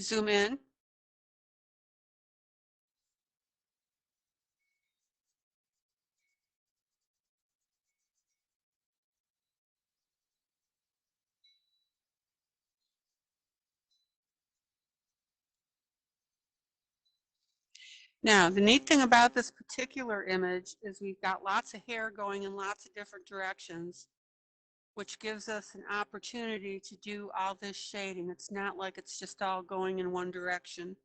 Zoom in. Now, the neat thing about this particular image is we've got lots of hair going in lots of different directions, which gives us an opportunity to do all this shading. It's not like it's just all going in one direction.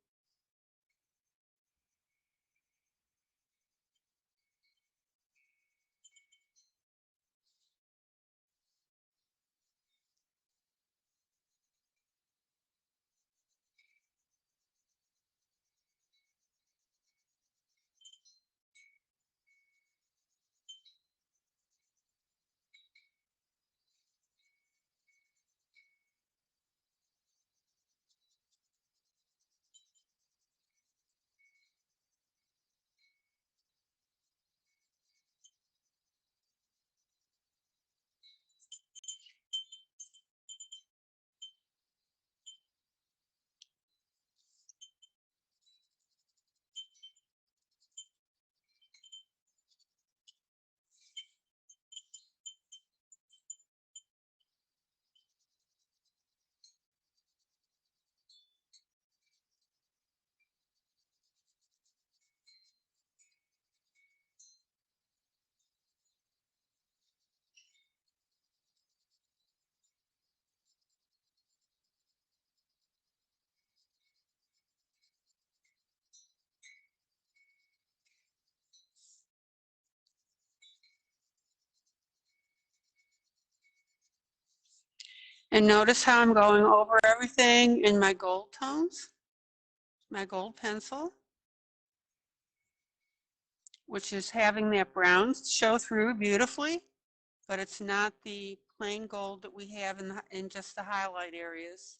And notice how I'm going over everything in my gold tones, my gold pencil, which is having that brown show through beautifully, but it's not the plain gold that we have in just the highlight areas.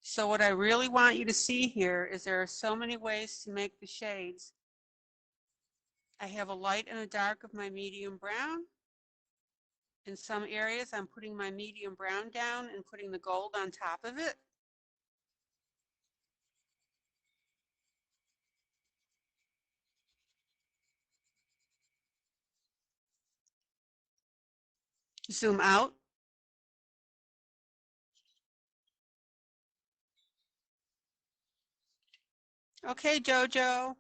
So what I really want you to see here is there are so many ways to make the shades. I have a light and a dark of my medium brown. In some areas, I'm putting my medium brown down and putting the gold on top of it. Zoom out. Okay, Jojo.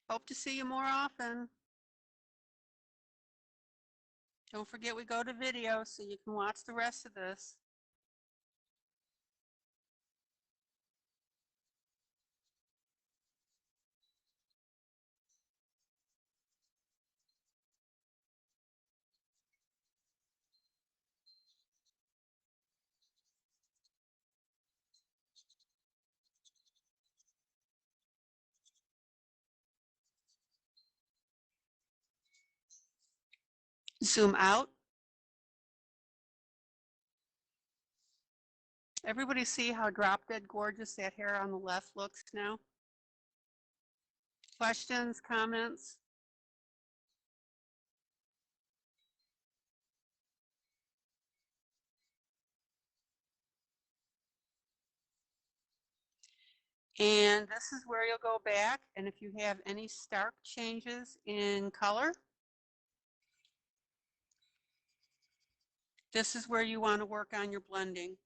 Hope to see you more often. Don't forget we go to video so you can watch the rest of this. Zoom out. Everybody see how drop dead gorgeous that hair on the left looks now? Questions, comments? And this is where you'll go back, and if you have any stark changes in color, this is where you want to work on your blending.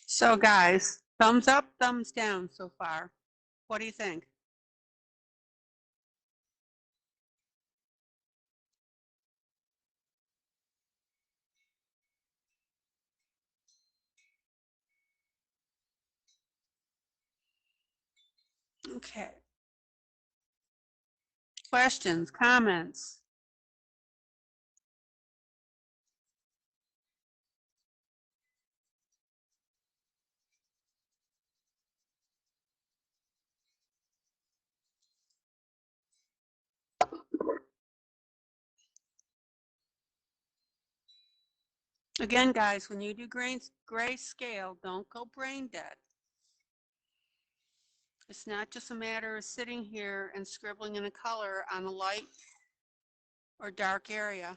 So guys, thumbs up, thumbs down so far. What do you think? Okay. Questions, comments? Again, guys, when you do grayscale, don't go brain dead. It's not just a matter of sitting here and scribbling in a color on a light or dark area.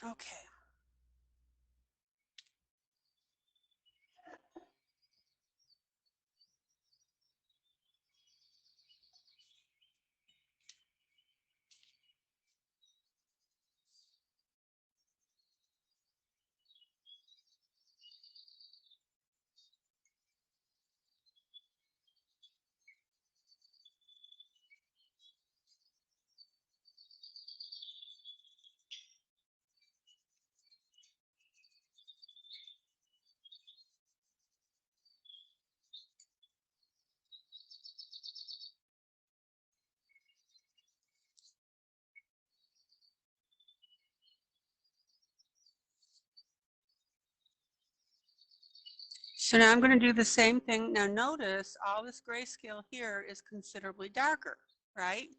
Okay. So now I'm going to do the same thing. Now notice all this grayscale here is considerably darker, right?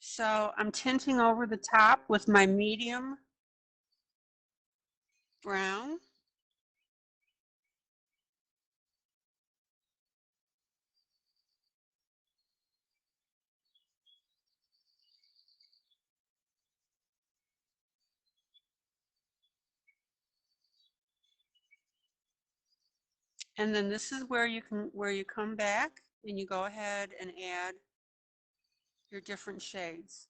So I'm tinting over the top with my medium brown. And then this is where you come back and you go ahead and add your different shades.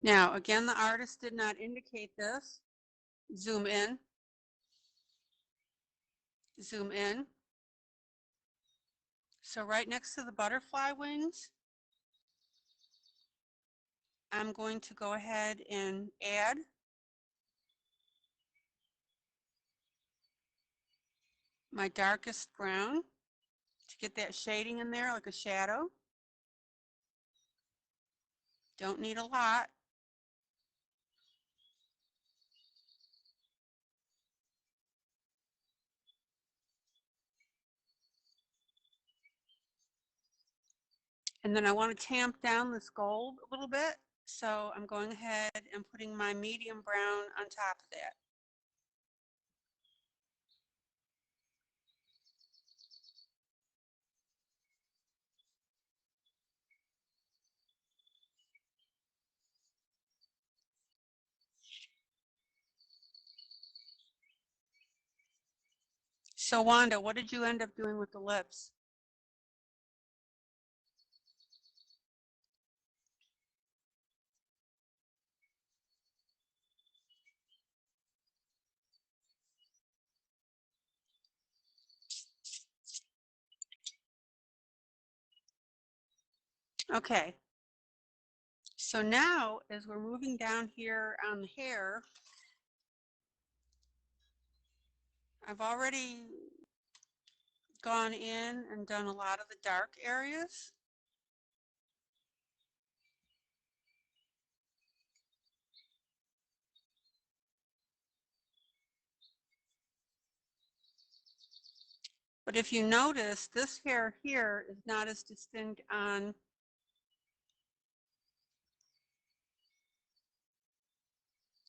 Now, again, the artist did not indicate this. Zoom in, zoom in. So right next to the butterfly wings, I'm going to go ahead and add my darkest brown to get that shading in there like a shadow. Don't need a lot. And then I want to tamp down this gold a little bit. So I'm going ahead and putting my medium brown on top of that. So Wanda, what did you end up doing with the lips? Okay. So now, as we're moving down here on the hair, I've already gone in and done a lot of the dark areas. But if you notice, this hair here is not as distinct on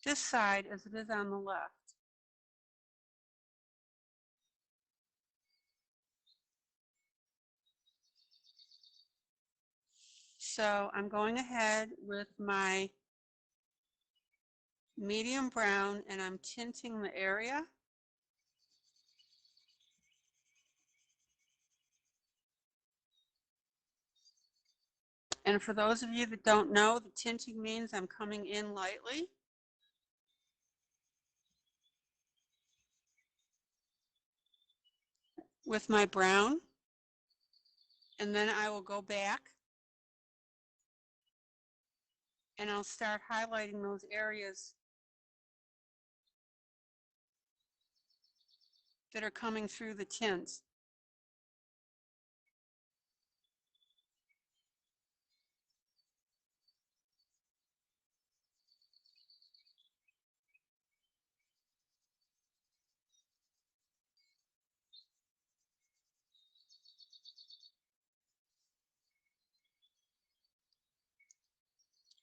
this side as it is on the left. So I'm going ahead with my medium brown and I'm tinting the area. And for those of you that don't know, the tinting means I'm coming in lightly. With my brown. And then I will go back and I'll start highlighting those areas that are coming through the tints.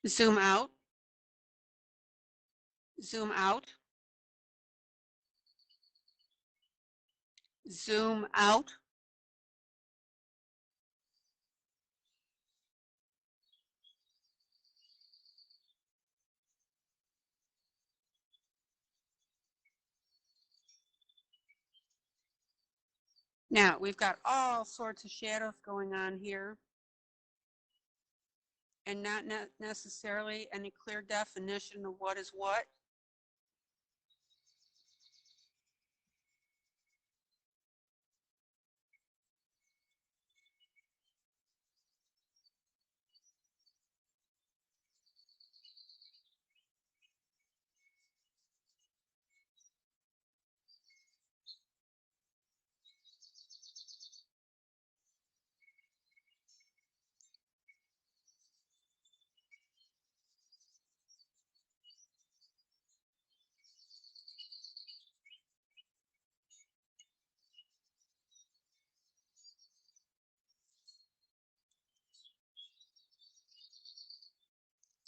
Zoom out, zoom out, zoom out. Now we've got all sorts of shadows going on here and not necessarily any clear definition of what is what.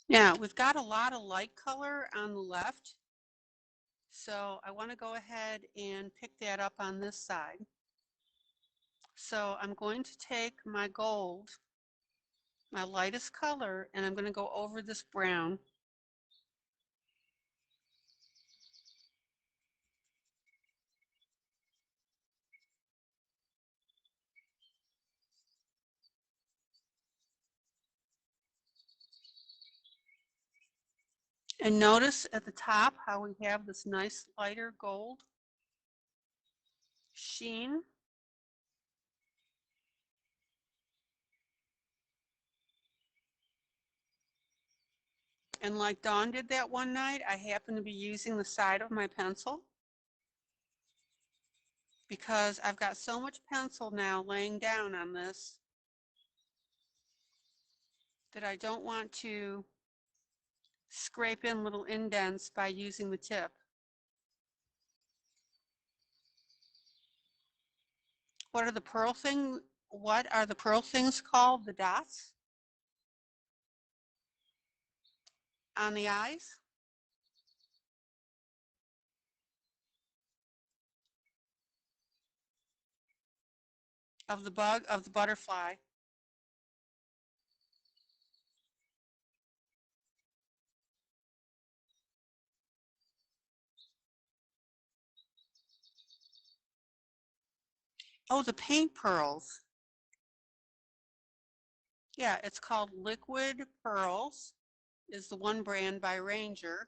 Now, we've got a lot of light color on the left, so I want to go ahead and pick that up on this side. So I'm going to take my gold, my lightest color, and I'm going to go over this brown. And notice at the top how we have this nice lighter gold sheen. And like Dawn did that one night, I happen to be using the side of my pencil because I've got so much pencil now laying down on this that I don't want to scrape in little indents by using the tip. What are the pearl things called? The dots on the eyes of the butterfly. Oh, the paint pearls. Yeah, it's called Liquid Pearls, is the one brand by Ranger.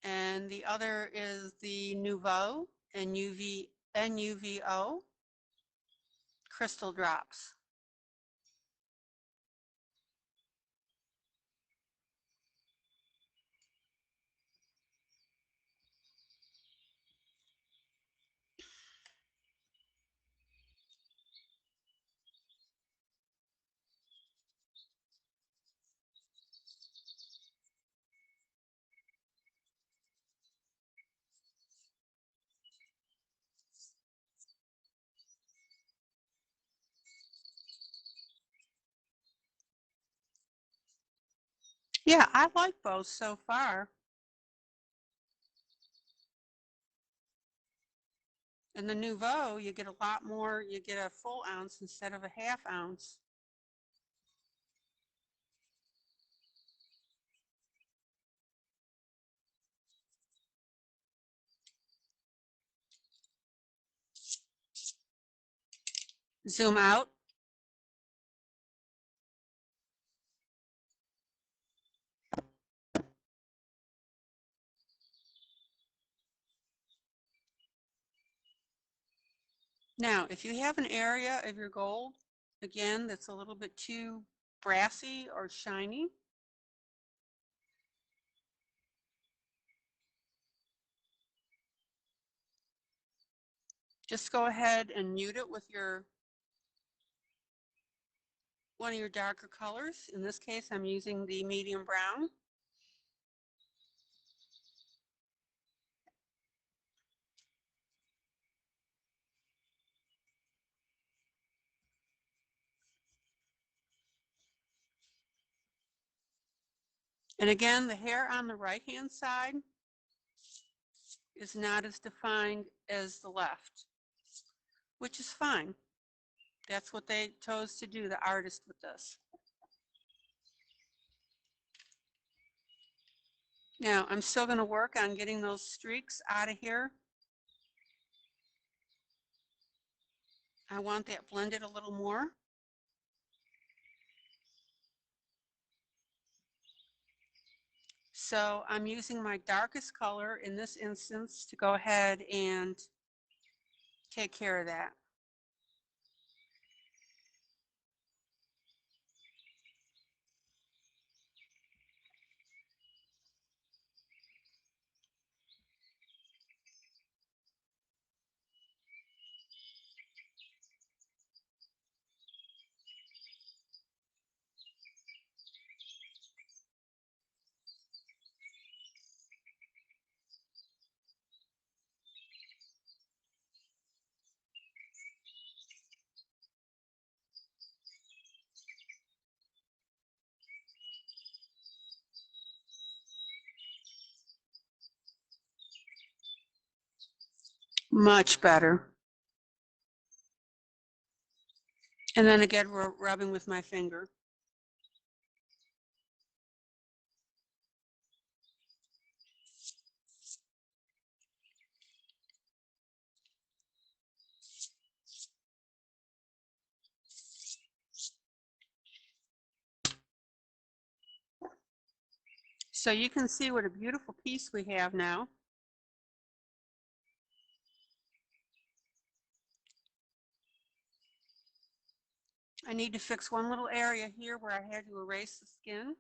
And the other is the Nouveau, NUVO, Crystal Drops. Yeah, I like both so far. In the Nouveau, you get a lot more, you get a full ounce instead of a half ounce. Zoom out. Now, if you have an area of your gold, again, that's a little bit too brassy or shiny, just go ahead and mute it with one of your darker colors. In this case, I'm using the medium brown. And again, the hair on the right-hand side is not as defined as the left, which is fine. That's what they chose to do, the artist, with this. Now, I'm still going to work on getting those streaks out of here. I want that blended a little more. So I'm using my darkest color in this instance to go ahead and take care of that. Much better. And then again, rubbing with my finger. So you can see what a beautiful piece we have now. I need to fix one little area here where I had to erase the skin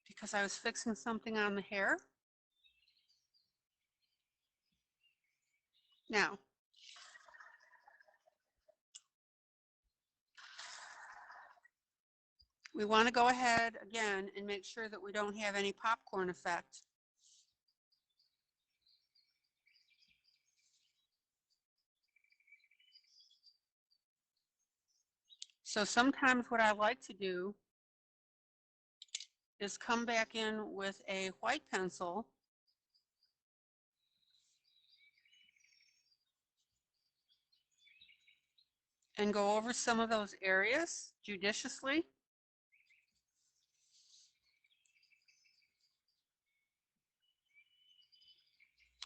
because I was fixing something on the hair. Now, we want to go ahead again and make sure that we don't have any popcorn effect. So sometimes what I like to do is come back in with a white pencil and go over some of those areas judiciously.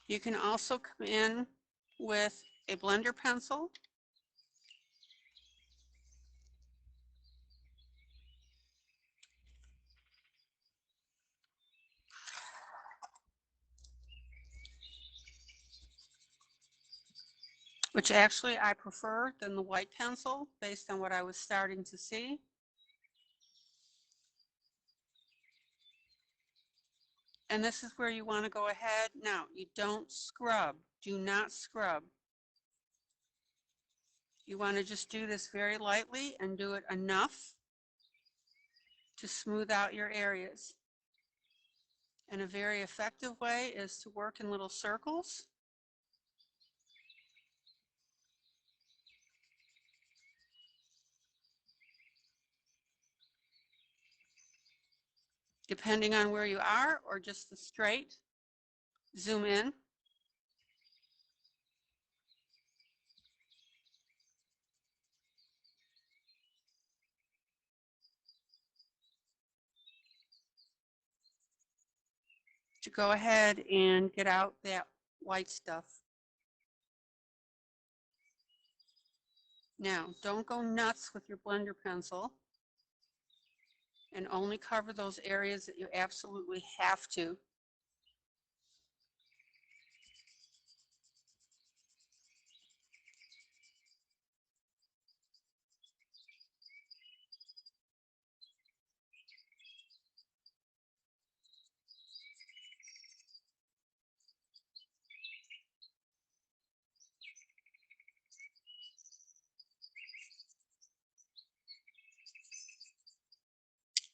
You can also come in with a blender pencil which actually I prefer than the white pencil based on what I was starting to see. And this is where you want to go ahead. Now, you don't scrub. Do not scrub. You want to just do this very lightly and do it enough to smooth out your areas. And a very effective way is to work in little circles. Depending on where you are, or just the straight, zoom in. To go ahead and get out that white stuff. Now, don't go nuts with your blender pencil and only cover those areas that you absolutely have to.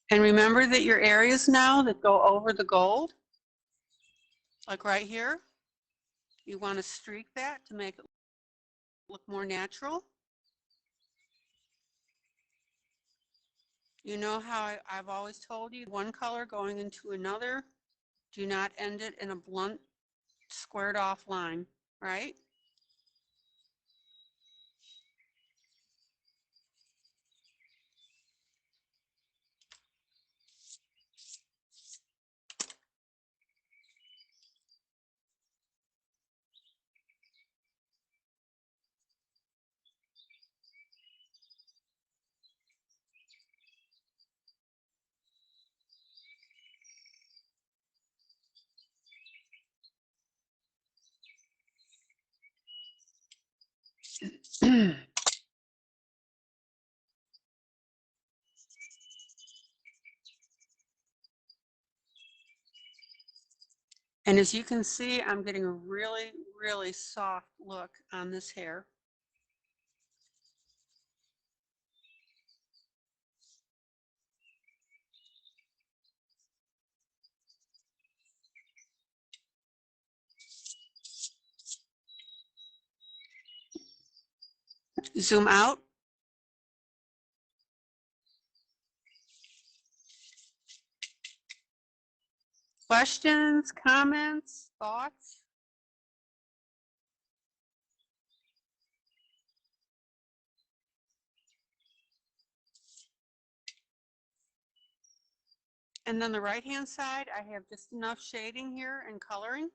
And remember that your areas now that go over the gold, like right here, you want to streak that to make it look more natural. You know how I've always told you, one color going into another, do not end it in a blunt, squared off line, right? And as you can see, I'm getting a really, really soft look on this hair. Zoom out. Questions, comments, thoughts? And then the right-hand side, I have just enough shading here and coloring.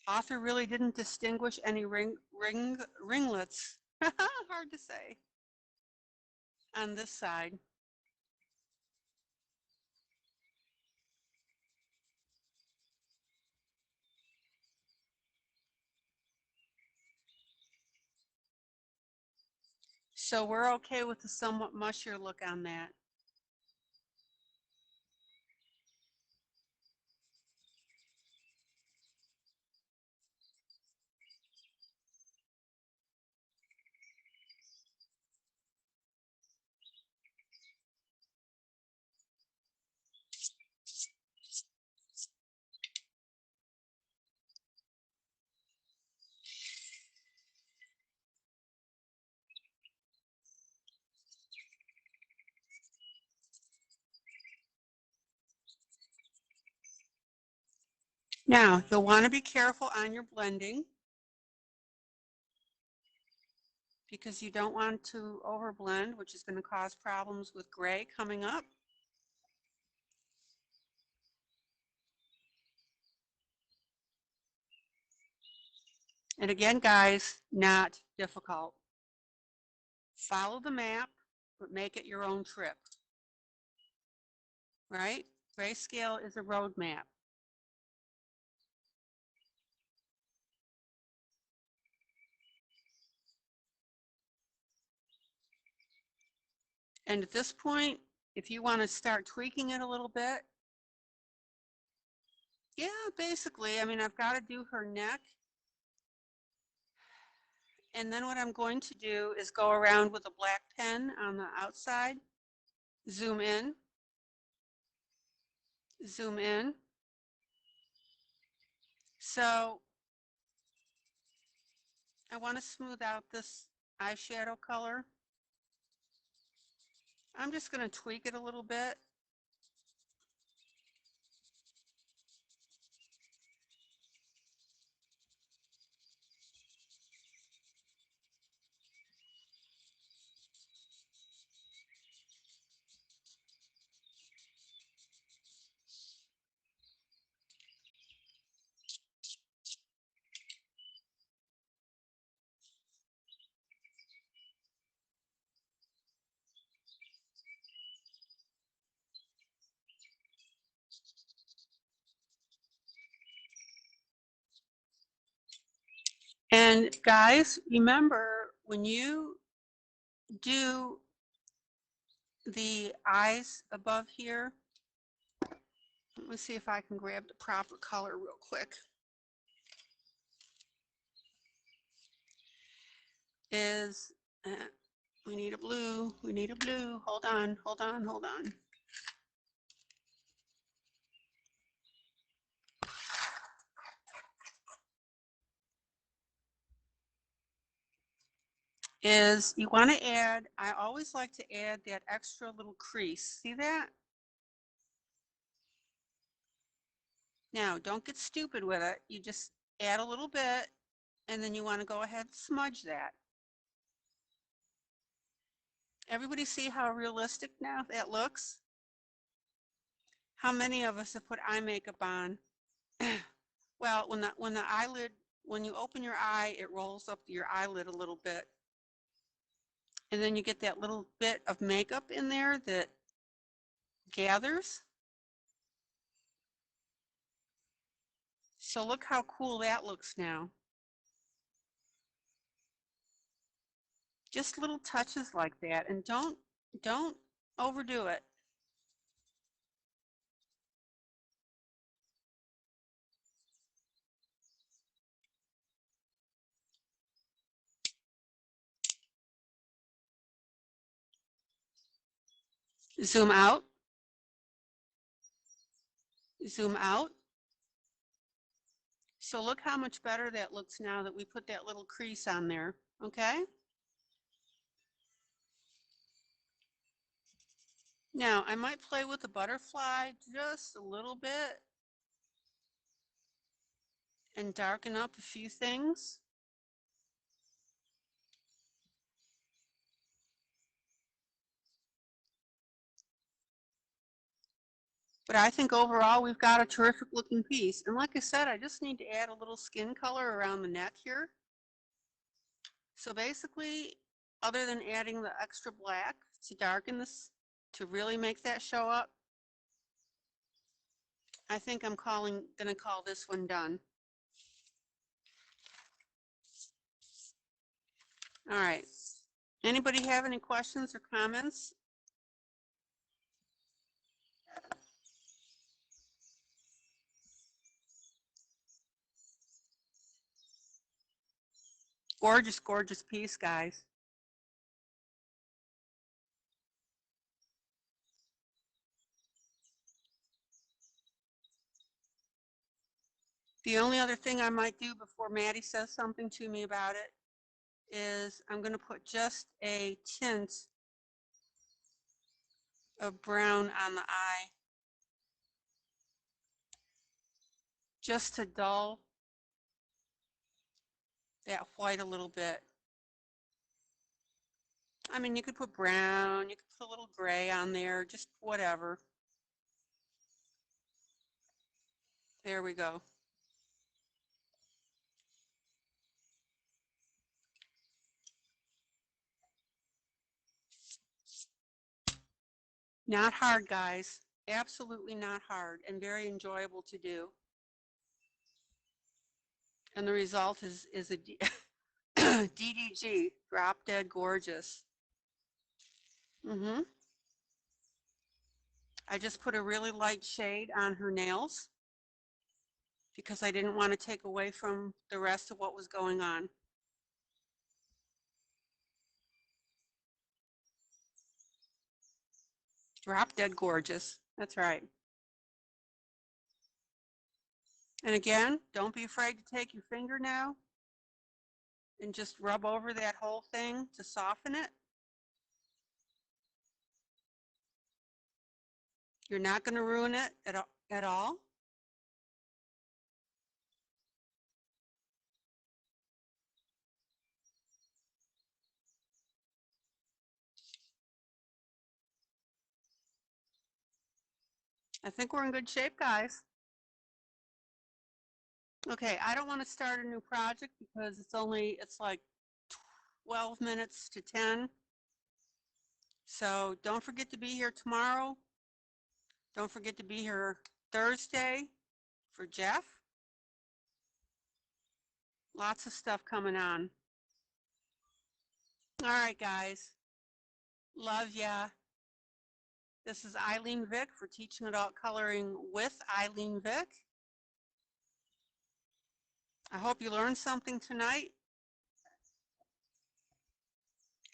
Author really didn't distinguish any ringlets, hard to say, on this side. So we're okay with the somewhat mushier look on that. Now, you'll want to be careful on your blending because you don't want to overblend, which is going to cause problems with gray coming up. And again, guys, not difficult. Follow the map, but make it your own trip, right? Grayscale is a road map. And at this point, if you want to start tweaking it a little bit, yeah, basically, I mean, I've got to do her neck. And then what I'm going to do is go around with a black pen on the outside, zoom in, zoom in. So I want to smooth out this eyeshadow color. I'm just going to tweak it a little bit. And guys, remember when you do the eyes above here, let me see if I can grab the proper color real quick. Is, we need a blue, we need a blue. Hold on, hold on, hold on. Is you want to add, I always like to add that extra little crease. See that? Now, don't get stupid with it. You just add a little bit, and then you want to go ahead and smudge that. Everybody see how realistic now that looks? How many of us have put eye makeup on? Well, when the eyelid, when you open your eye, it rolls up your eyelid a little bit. And then you get that little bit of makeup in there that gathers. So look how cool that looks now. Just little touches like that, and don't overdo it. Zoom out, zoom out. So look how much better that looks now that we put that little crease on there, okay? Now, I might play with the butterfly just a little bit and darken up a few things. But I think overall we've got a terrific looking piece. And like I said, I just need to add a little skin color around the neck here. So basically, other than adding the extra black to darken this, to really make that show up, I think I'm gonna call this one done. All right. Anybody have any questions or comments? Gorgeous, gorgeous piece, guys. The only other thing I might do before Maddie says something to me about it is I'm going to put just a tint of brown on the eye, just to dull that white a little bit. I mean, you could put brown, you could put a little gray on there, just whatever. There we go. Not hard, guys. Absolutely not hard, and very enjoyable to do. And the result is a DDG, drop dead gorgeous. I just put a really light shade on her nails because I didn't want to take away from the rest of what was going on. Drop dead gorgeous. That's right. And again, don't be afraid to take your finger now and just rub over that whole thing to soften it. You're not going to ruin it at all. I think we're in good shape, guys. Okay, I don't want to start a new project because it's like 12 minutes to 10. So don't forget to be here tomorrow. Don't forget to be here Thursday for Jeff. Lots of stuff coming on. All right, guys. Love ya. This is ILene Vick for Teaching Adult Coloring with ILene Vick. I hope you learned something tonight.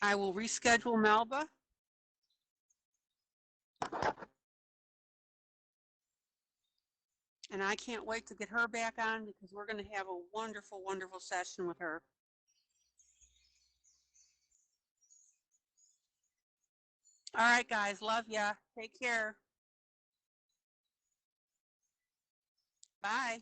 I will reschedule Melba. And I can't wait to get her back on because we're going to have a wonderful, wonderful session with her. All right, guys. Love ya. Take care. Bye.